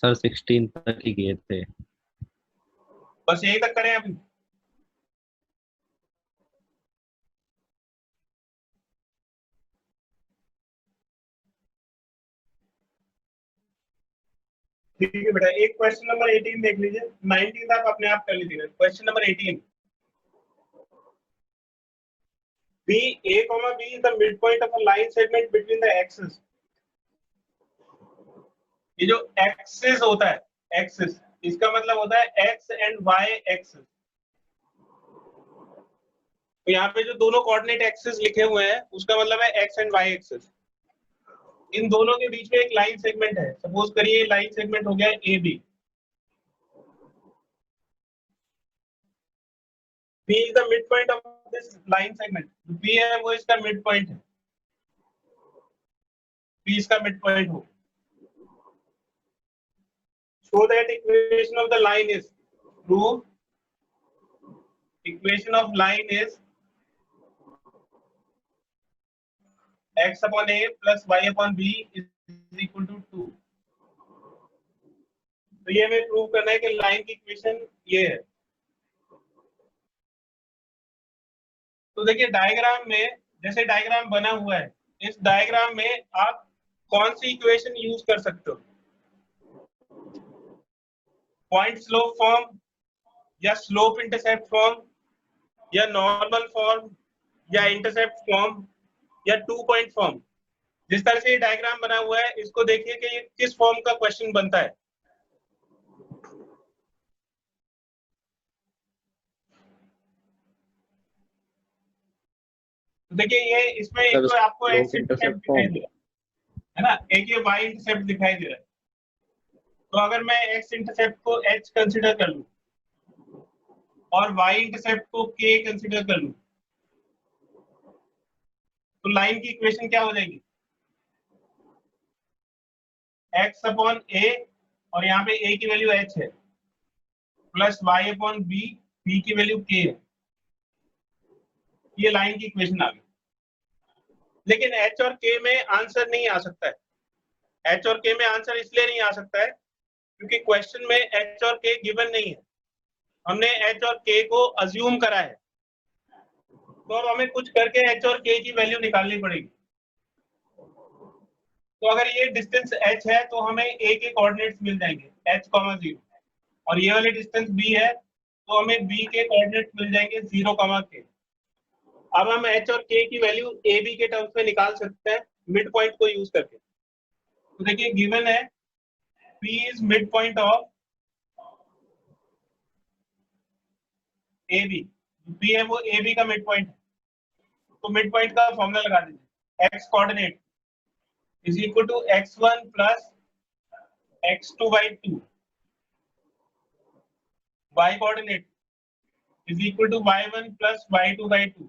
सर 16 तक ही किए थे। बस यही तक करें अभी। ठीक है बेटा, एक क्वेश्चन नंबर 18 देख लीजिए, 19 आप अपने आप कर लीजिएगा। Question number 18, B, A, B is the midpoint of a line segment between the axes. ये जो एक्सिस होता है, एक्सिस इसका मतलब होता है एक्स एंड वाई एक्सिस। तो यहाँ पे जो दोनों कोऑर्डिनेट एक्सिस लिखे हुए हैं उसका मतलब है एक्स एंड वाई एक्सिस। इन दोनों के बीच में एक लाइन सेगमेंट है, सपोज करिए लाइन सेगमेंट हो गया A B. B is the midpoint of this line segment. B है वो इसका मिड पॉइंट है, B इसका मिड पॉइंट हो। So that equation of the line is true. Equation of line is x upon a plus y upon b is equal to 2. तो ये हमें prove करना है कि लाइन की इक्वेशन ये है। तो देखिए डायग्राम में, जैसे डायग्राम बना हुआ है, इस डायग्राम में आप कौन सी इक्वेशन यूज कर सकते हो? पॉइंट स्लोप फॉर्म, या स्लोप इंटरसेप्ट फॉर्म, या नॉर्मल फॉर्म, या इंटरसेप्ट फॉर्म, या 2 पॉइंट फॉर्म। जिस तरह से ये डायग्राम बना हुआ है इसको देखिए कि ये किस फॉर्म का क्वेश्चन बनता है। देखिए ये इसमें एक तो आपको एक्स इंटरसेप्ट दिखाई दे रहा है ना, एक ये वाई इंटरसेप्ट दिखाई दे रहा है। तो अगर मैं एक्स इंटरसेप्ट को एच कंसीडर कर लूं और वाई इंटरसेप्ट को के कंसीडर कर लूं, तो लाइन की इक्वेशन क्या हो जाएगी? एक्स अपॉन ए, और यहाँ पे ए की वैल्यू एच है, plus y upon b, b की वैल्यू के है। ये लाइन की इक्वेशन आ गई। लेकिन एच और के में आंसर नहीं आ सकता है। एच और के में आंसर इसलिए नहीं आ सकता है क्योंकि क्वेश्चन में एच और के गिवन नहीं है, हमने एच और के को अज्यूम करा है। तो अब हमें कुछ करके एच और के की वैल्यू निकालनी पड़ेगी। तो अगर ये डिस्टेंस h है तो हमें a के कोऑर्डिनेट्स मिल जाएंगे h, 0, और ये वाली डिस्टेंस b है तो हमें b के कोऑर्डिनेट्स मिल जाएंगे 0, k। अब हम h और k की वैल्यू a b के टर्म्स में निकाल सकते हैं मिड पॉइंट को यूज करके। तो देखिए गिवन है p is mid point of ab, p है वो ab का मिड पॉइंट है। तो मिड पॉइंट का फॉर्मूला लगा दीजिए, x coordinate is equal to x1 plus x2 by 2, y coordinate is equal to y1 plus y2 by 2।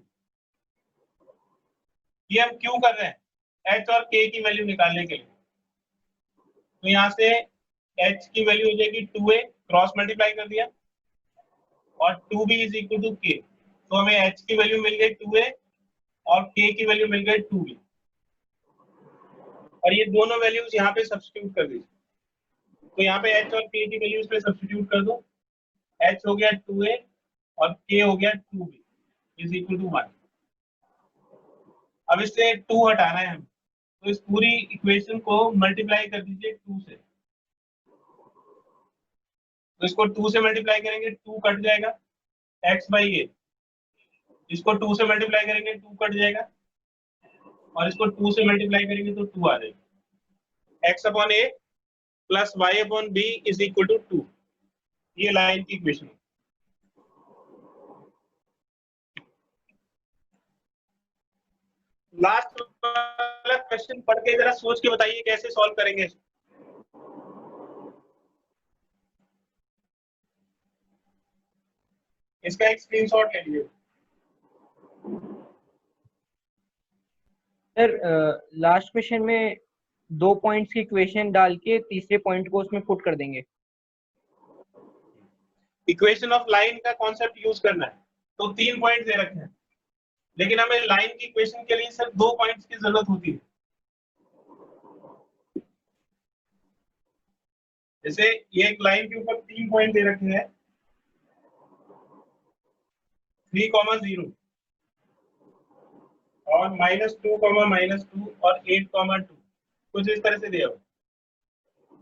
ये हम क्यों कर रहे हैं? h और k की वैल्यू निकालने के लिए। तो यहाँ से h की वैल्यू हो जाएगी 2a, क्रॉस मल्टीप्लाई कर दिया, और 2b is equal to k। तो हमें h की वैल्यू मिल गई 2a और k की वैल्यू मिल गई 2b, और ये दोनों वैल्यूज यहाँ पे सब्स्टिट्यूट कर दीजिए। तो यहाँ पे h और k की वैल्यूज पे सब्स्टिट्यूट कर दो, h हो गया 2a और k हो गया 2b इज इक्वल टू 1। अब इससे 2 हटाना है हम, तो इस पूरी इक्वेशन को मल्टीप्लाई कर दीजिए 2 से। तो इसको 2 से मल्टीप्लाई करेंगे 2 कट जाएगा, x बाई a। इसको 2 से मल्टीप्लाई करेंगे 2 कट जाएगा, और इसको 2 से मल्टीप्लाई करेंगे तो 2 आ जाएगा। x upon a plus y upon b is equal to 2। ये लाइन की इक्वेशन। लास्ट वाला क्वेश्चन पढ़ के जरा सोच के बताइए कैसे सॉल्व करेंगे। इसका एक स्क्रीनशॉट ले लीजिए। सर लास्ट क्वेश्चन में 2 पॉइंट्स की इक्वेशन डाल के तीसरे पॉइंट को उसमें पुट कर देंगे। इक्वेशन ऑफ लाइन का कॉन्सेप्ट यूज करना है। तो 3 पॉइंट दे रखे हैं, लेकिन हमें लाइन की इक्वेशन के लिए सिर्फ 2 पॉइंट्स की जरूरत होती है। जैसे ये एक लाइन के ऊपर 3 पॉइंट दे रखे हैं, 3, 0 और -2, -2 और 8, 2, कुछ इस तरह से दिया हुआ।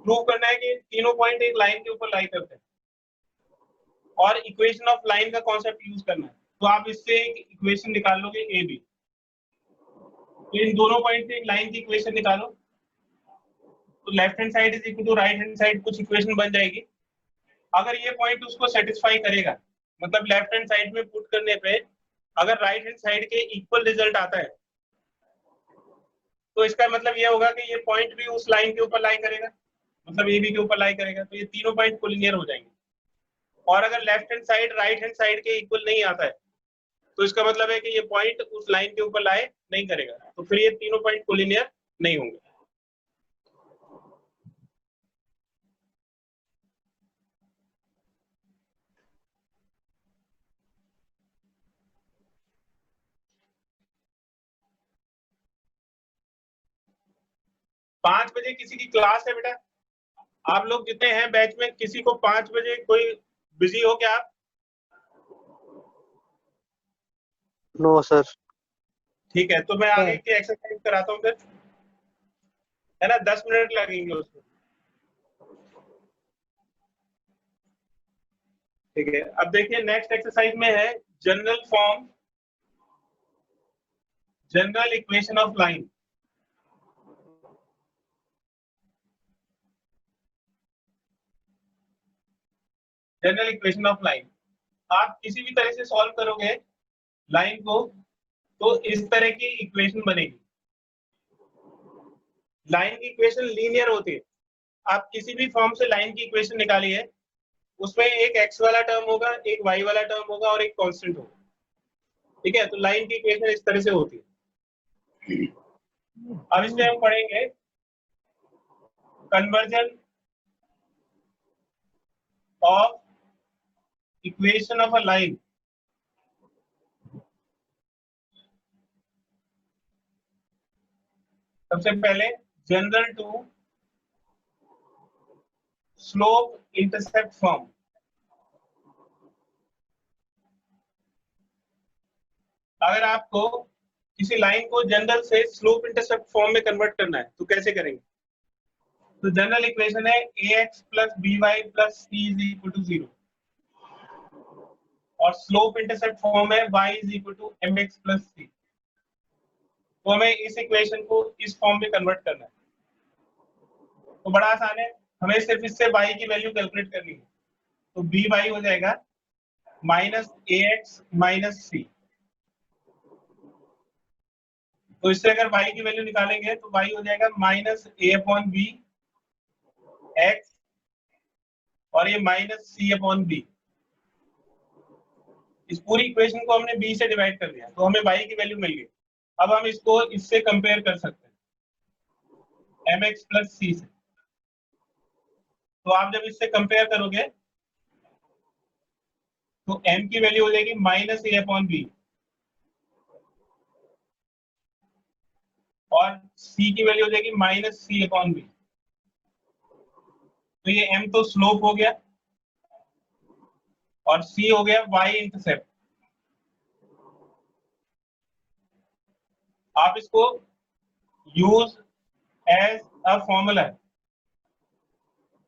प्रूव करना है कि तीनों पॉइंट एक लाइन के ऊपर लाई करते हैं और इक्वेशन ऑफ लाइन का कॉन्सेप्ट यूज करना है। तो आप इससे एक इक्वेशन निकाल लोगे ए बी, तो इन दोनों पॉइंट से एक लाइन की इक्वेशन निकालो, तो left hand side is equal to right hand side कुछ इक्वेशन बन जाएगी। अगर ये पॉइंट उसको सेटिस्फाई करेगा, मतलब लेफ्ट हैंड साइड में पुट करने पे अगर राइट हैंड साइड के इक्वल रिजल्ट आता है, तो इसका मतलब ये होगा कि ये पॉइंट भी उस लाइन के ऊपर लाई करेगा, मतलब ए बी के ऊपर लाई करेगा, तो ये तीनों पॉइंट कोलिनियर हो जाएंगे। और अगर left hand side right hand side के इक्वल नहीं आता है, तो इसका मतलब है कि ये पॉइंट उस लाइन के ऊपर लाई नहीं करेगा, तो फिर ये तीनों पॉइंट कोलिनियर नहीं होंगे। पांच बजे किसी की क्लास है बेटा? आप लोग जितने हैं बैच में, किसी को 5 बजे कोई बिजी हो क्या आप? No sir. ठीक है, तो मैं आगे की एक्सरसाइज कराता हूँ फिर, है ना, 10 मिनट लगेंगे उसको। ठीक है, अब देखिए नेक्स्ट एक्सरसाइज में है general form, general equation of line. General equation of line आप किसी भी तरह से सॉल्व करोगे लाइन को, तो इस तरह की इक्वेशन बनेगी। लाइन की इक्वेशन लीनियर होती है। आप किसी भी फॉर्म से लाइन की इक्वेशन निकालिए, उसमें एक x वाला टर्म होगा, एक y वाला टर्म होगा और एक कांस्टेंट होगा। ठीक है, तो लाइन की इक्वेशन इस तरह से होती है। अब इसमें हम पढ़ेंगे conversion of equation of a line. सबसे पहले general to slope intercept form. अगर आपको किसी लाइन को जनरल से स्लोप इंटरसेप्ट फॉर्म में कन्वर्ट करना है तो कैसे करेंगे? तो जनरल इक्वेशन है ax plus by plus c is equal to 0 और स्लोप इंटरसेप्ट फॉर्म है y is equal to mx plus c। तो हमें इस इक्वेशन को इस फॉर्म में कन्वर्ट करना है, तो बड़ा आसान है, हमें सिर्फ इससे y की वैल्यू कैलकुलेट करनी है। तो by हो जाएगा माइनस ax माइनस c। तो इससे अगर y की वैल्यू निकालेंगे तो y हो जाएगा minus a upon b x और ये माइनस c अपॉन बी। इस पूरी इक्वेशन को हमने b से डिवाइड कर दिया, तो हमें y की वैल्यू मिल गई। अब हम इसको इससे कंपेयर कर सकते हैं mx प्लस c से। तो आप जब इससे कंपेयर करोगे तो m की वैल्यू हो जाएगी माइनस a अपॉन बी और c की वैल्यू हो जाएगी माइनस c अपॉन बी। तो ये m तो स्लोप हो गया और c हो गया y इंटरसेप्ट। आप इसको यूज एज अ फॉर्मूला,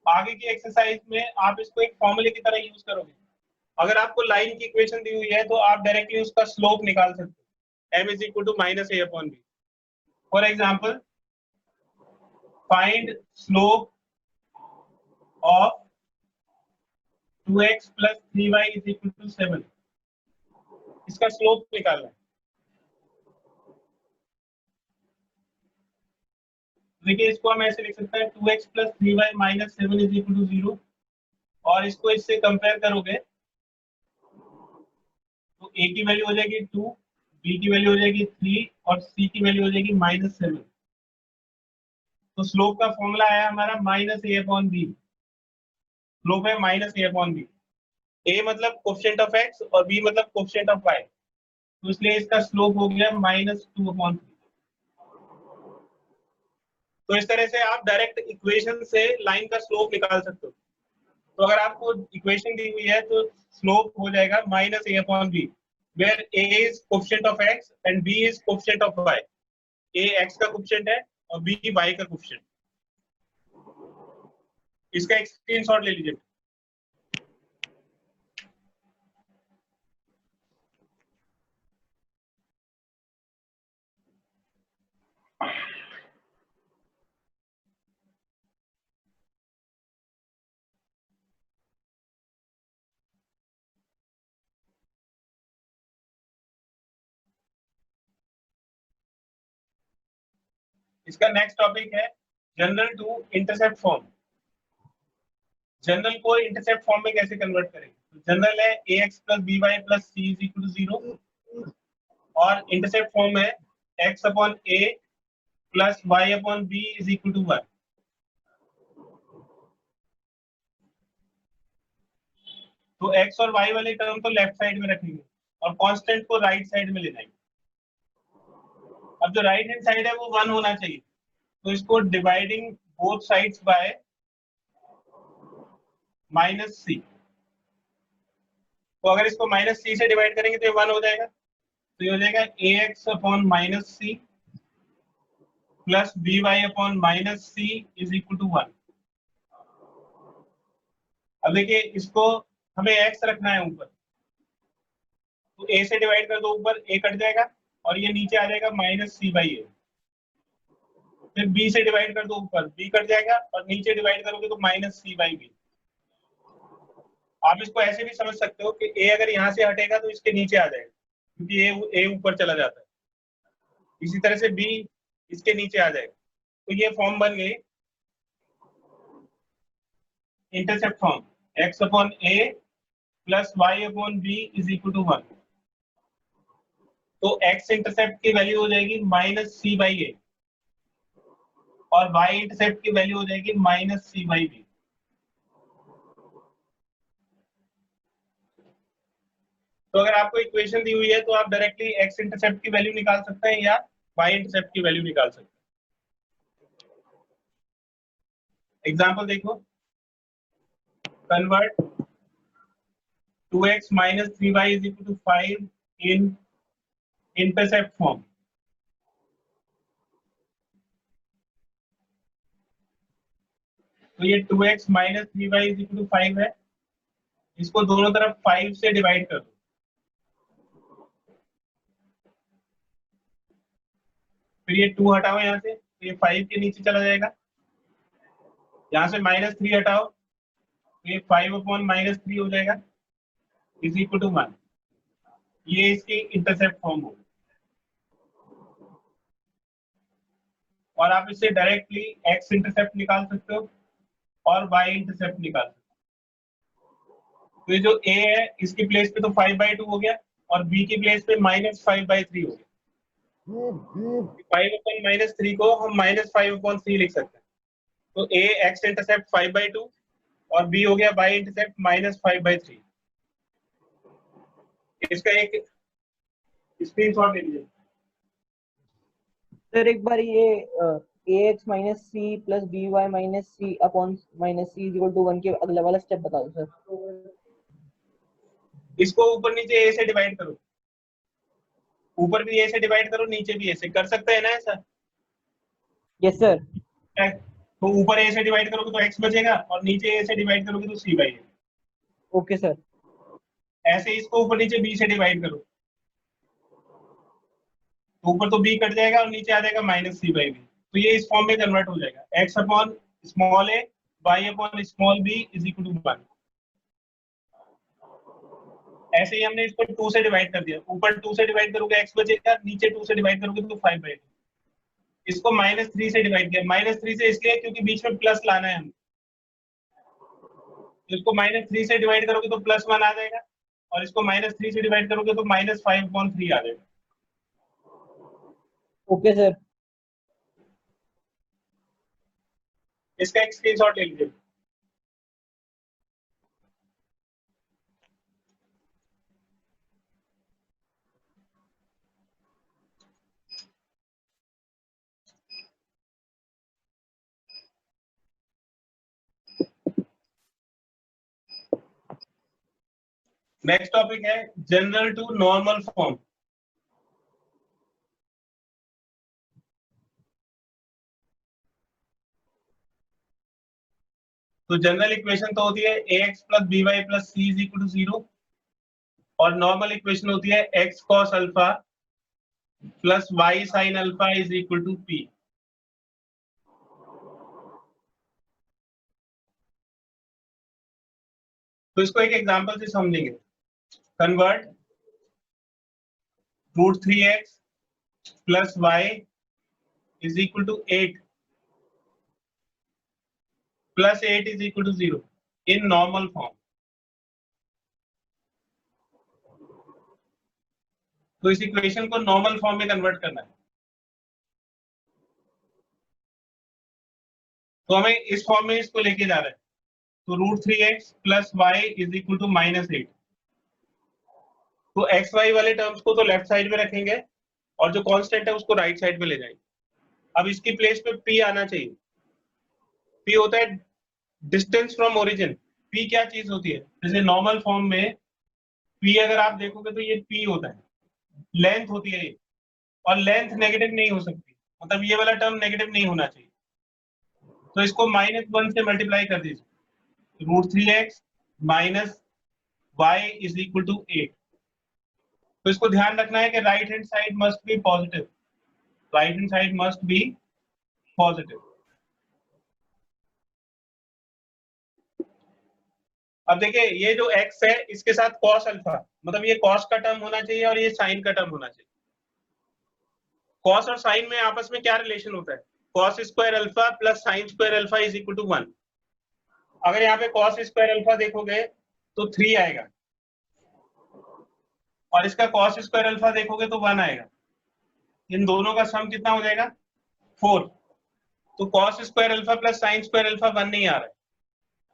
आगे की एक्सरसाइज में आप इसको एक फॉर्मूले की तरह यूज करोगे। अगर आपको लाइन की इक्वेशन दी हुई है तो आप डायरेक्टली उसका स्लोप निकाल सकते हो, m is equal to minus a upon b. For example find slope of 2x plus 3y is equal to 7। इसका स्लोप निकालना है। देखिए इसको हम ऐसे लिख सकते हैं 2x plus 3y minus 7 is equal to 0 और इसको इससे कंपेयर करोगे तो a की वैल्यू हो जाएगी 2, b की वैल्यू हो जाएगी 3 और c की वैल्यू हो जाएगी माइनस 7। तो स्लोप का फॉर्मूला आया हमारा minus a upon B. Slope है minus a upon B. a मतलब कोएफिशिएंट ऑफ x और b मतलब कोएफिशिएंट ऑफ y, तो इसलिए इसका स्लोप हो गया माइनस 2 अपॉन 3। तो इस तरह से आप डायरेक्ट इक्वेशन से लाइन का स्लोप निकाल सकते हो। तो अगर आपको इक्वेशन दी हुई है तो स्लोप हो जाएगा minus a upon b, where a is coefficient of x and b is coefficient of y। a x का कोएफिशिएंट है और b y का कोएफिशिएंट। इसका एक स्क्रीनशॉट ले लीजिए। इसका नेक्स्ट टॉपिक है general to intercept form. General को इंटरसेप्ट फॉर्म में कैसे कन्वर्ट करेंगे? तो जनरल है ax plus by plus c is equal to 0 और इंटरसेप्ट फॉर्म है x upon a plus y upon b is equal to 1। तो x और y वाले टर्म तो लेफ्ट साइड में रखेंगे और कांस्टेंट को राइट साइड में ले जाएंगे। अब जो राइट हैंड साइड है वो 1 होना चाहिए, तो इसको dividing both sides by -c। तो अगर इसको -c से डिवाइड करेंगे तो ये 1 हो जाएगा, तो ये हो जाएगा ax upon -c plus by upon -c is equal to 1। अब देखिए इसको हमें x रखना है ऊपर, तो a से डिवाइड कर दो ऊपर, a कट जाएगा और ये नीचे आ जाएगा -c/a। फिर b से डिवाइड कर दो ऊपर, b कट जाएगा और नीचे डिवाइड करोगे तो -c/b। आप इसको ऐसे भी समझ सकते हो कि a अगर यहाँ से हटेगा तो इसके नीचे आ जाएगा, क्योंकि a ऊपर चला जाता है। इसी तरह से b इसके नीचे आ जाएगा, तो ये फॉर्म बन गई intercept form x upon a plus y upon b is equal to 1। तो x इंटरसेप्ट की वैल्यू हो जाएगी -c/a और y इंटरसेप्ट की वैल्यू हो जाएगी -c/b। तो अगर आपको इक्वेशन दी हुई है तो आप डायरेक्टली x इंटरसेप्ट की वैल्यू निकाल सकते हैं या y इंटरसेप्ट की वैल्यू निकाल सकते हैं। एग्जांपल देखो, convert 2x minus 3y is equal to 5 in intercept form। तो ये 2x minus 3y is equal to 5 है, इसको दोनों तरफ 5 से डिवाइड कर दो। फिर ये 2 हटाओ यहाँ से, तो ये 5 के नीचे चला जाएगा। यहाँ से -3 हटाओ, तो ये 5 अपॉन -3 हो जाएगा इज इक्वल टू 1। ये इसकी इंटरसेप्ट फॉर्म होगी और आप इससे डायरेक्टली x इंटरसेप्ट निकाल सकते हो और y इंटरसेप्ट निकाल सकते हो। तो ये जो a है इसकी प्लेस पे तो 5/2 हो गया और b की प्लेस पे -5/3 हो गया। 5 अपॉन -3 को हम -5/3 लिख सकते हैं। तो a x इंटरसेप्ट 5/2 और b हो गया y इंटरसेप्ट -5/3। इसका एक स्क्रीनशॉट ले लीजिए। सर एक बार ये ax minus c plus by minus c upon minus c equal to 1 के अगला वाला स्टेप बता दो सर। इसको ऊपर नीचे a से डिवाइड करो, ऊपर भी a से डिवाइड करो, नीचे भी a से। कर सकते हैं ना ऐसा? Yes sir. तो ऊपर a से डिवाइड करोगे तो x बचेगा और नीचे a से डिवाइड करोगे तो c/a। Okay sir. ऐसे इसको ऊपर नीचे b से डिवाइड करो, तो ऊपर तो b कट जाएगा और नीचे आ जाएगा -c/b। तो ये इस फॉर्म में कन्वर्ट हो जाएगा x upon small a y upon small b is equal to 1। ऐसे ही हमने इसको 2 से डिवाइड कर दिया, ऊपर 2 से डिवाइड करोगे x बचेगा, नीचे 2 से डिवाइड करोगे तो 5/2। इसको -3 से डिवाइड किया, -3 से इसलिए क्योंकि बीच में प्लस लाना है हमें। तो इसको -3 से डिवाइड करोगे तो +1 आ जाएगा और इसको -3 से डिवाइड करोगे तो -5/3 आ जाएगा। Okay sir. इसका एक स्क्रीनशॉट ले लीजिए। नेक्स्ट टॉपिक है जनरल टू नॉर्मल फॉर्म। तो जनरल इक्वेशन तो होती है ax plus b y plus c is equal to 0 और नॉर्मल इक्वेशन होती है x cos alpha plus y sin alpha is equal to p। तो इसको एक एग्जांपल से समझेंगे। Convert √3x plus y is equal to 8 plus 8 is equal to 0 in normal form. तो इस इक्वेशन को नॉर्मल फॉर्म में कन्वर्ट करना है। तो हमें इस फॉर्म में इसको लेके जा रहा है। तो √3x plus y is equal to -8। तो एक्स वाई वाले टर्म्स को तो लेफ्ट साइड में रखेंगे और जो कांस्टेंट है उसको राइट साइड में ले जाएंगे। अब इसकी प्लेस पे p आना चाहिए। p होता है डिस्टेंस फ्रॉम ओरिजिन। p क्या चीज होती है? जैसे नॉर्मल फॉर्म में p अगर आप देखोगे तो ये p होता है, लेंथ होती है ये, और लेंथ नेगेटिव नहीं हो सकती, मतलब ये वाला टर्म नेगेटिव नहीं होना चाहिए। तो इसको -1 से मल्टीप्लाई कर दीजिए। √3x minus y is equal to 8। तो इसको ध्यान रखना है कि right hand side must be positive, right hand side must be positive. अब देखिए ये जो x है इसके साथ cos अल्फा, मतलब ये cos का टर्म होना चाहिए और ये sin का टर्म होना चाहिए। cos और sin में आपस में क्या रिलेशन होता है? cos square alpha plus sin square alpha is equal to 1। अगर यहाँ पे cos स्क्वायर अल्फा देखोगे तो 3 आएगा और इसका cos स्क्वायर अल्फा देखोगे तो 1 आएगा। इन दोनों का सम कितना हो जाएगा? 4। तो cos square alpha plus sin square alpha 1 नहीं आ रहा है।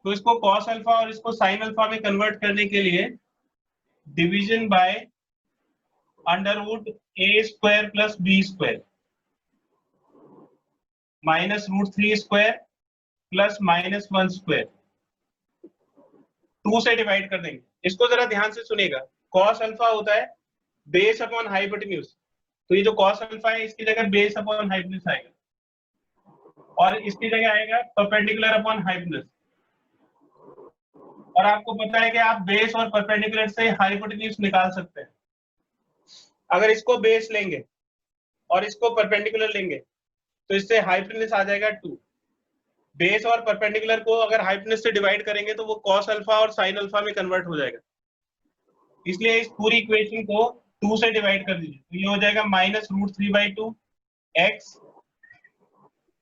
तो इसको cos अल्फा और इसको sin अल्फा में कन्वर्ट करने के लिए division bye √a square plus b square minus √3 square plus -1 square 2 से डिवाइड कर देंगे। इसको जरा ध्यान से सुनिएगा। cos अल्फा होता है बेस अपॉन हाइपोटेन्यूज, तो ये जो cos अल्फा है इसकी जगह बेस अपॉन हाइपोटेन्यूज आएगा और इसकी जगह आएगा परपेंडिकुलर अपॉन हाइपोटेन्यूज। और आपको पता है कि आप बेस और परपेंडिकुलर से हाइपोटेन्यूज निकाल सकते हैं। अगर इसको बेस लेंगे और इसको परपेंडिकुलर लेंगे तो इससे हाइपोटेन्यूज आ जाएगा 2। बेस और परपेंडिकुलर को अगर हाइपोटेन्यूज से डिवाइड करेंगे तो वो cos अल्फा और sin अल्फा में कन्वर्ट हो जाएगा। इसलिए इस पूरी इक्वेशन को 2 से डिवाइड कर दीजिए। तो ये हो जाएगा -√3/2 x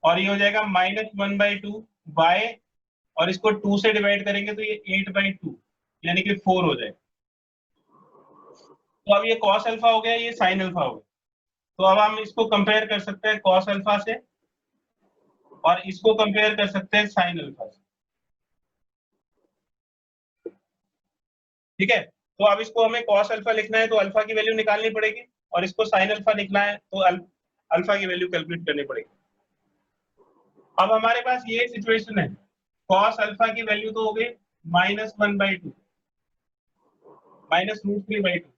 और ये हो जाएगा -1/2 y और इसको 2 से डिवाइड करेंगे तो ये 8/2 यानी कि 4 हो जाएगा। तो अब ये cos अल्फा हो गया, ये sin अल्फा हो गया। तो अब हम इसको कंपेयर कर सकते हैं cos अल्फा से और इसको कंपेयर कर सकते हैं sin अल्फा से। ठीक है, तो अब इसको हमें cos अल्फा लिखना है तो अल्फा की वैल्यू निकालनी पड़ेगी और इसको sin अल्फा लिखना है तो अल्फा की वैल्यू कैलकुलेट करनी पड़ेगी। अब हमारे पास ये सिचुएशन है, cos अल्फा की वैल्यू तो हो गई -1/2 -√3/2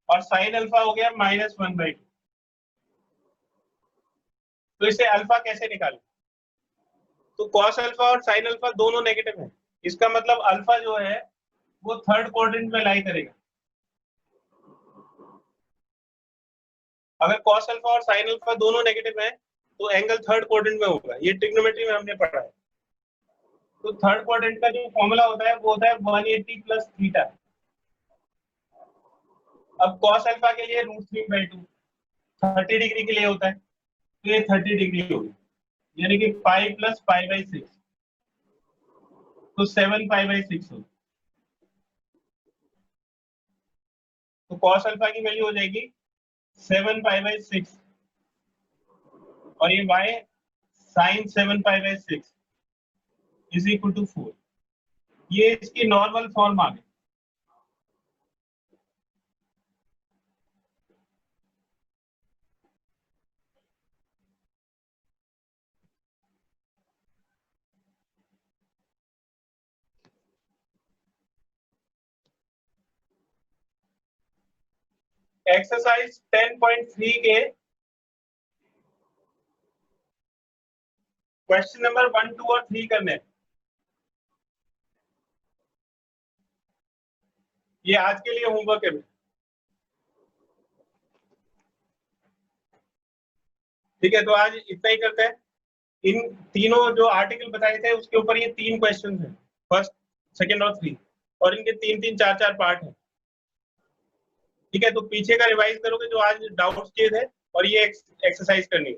और sin अल्फा हो गया -1/2। तो इसे अल्फा कैसे निकालें? तो cos अल्फा और sin अल्फा दोनों नेगेटिव है, इसका मतलब अल्फा जो है वो थर्ड क्वाड्रेंट में लाई करेगा। अगर cos अल्फा और sin अल्फा दोनों नेगेटिव है तो एंगल थर्ड क्वाड्रेंट में होगा। ये ट्रिग्नोमेट्री में हमने पढ़ा है। तो थर्ड क्वाड्रेंट का जो फॉर्मूला होता है वो होता है 180 प्लस थीटा। अब cos अल्फा के लिए √3/2 30 डिग्री के लिए होता है तो ये 30 डिग्री होगी, यानी कि पाई प्लस पाई/6 तो 7 पाई/6 होगी। तो cos अल्फा की वैल्यू हो जाएगी 7 पाई/6 और ये y sin 7 पाई/6 इज इक्वल टू 4। ये इसकी नॉर्मल फॉर्म आ गई। एक्सरसाइज 10.3 के क्वेश्चन नंबर 1, 2 और 3 करने हैं। ये आज के लिए होमवर्क है। ठीक है, तो आज इतना ही करते हैं। इन तीनों जो आर्टिकल बताए थे उसके ऊपर ये 3 क्वेश्चन हैं, फर्स्ट, सेकंड और 3, और इनके 3-3, 4-4 पार्ट हैं। ठीक है, तो पीछे का रिवाइज करोगे जो आज डाउट्स किए थे, और ये एक्सरसाइज करनी है।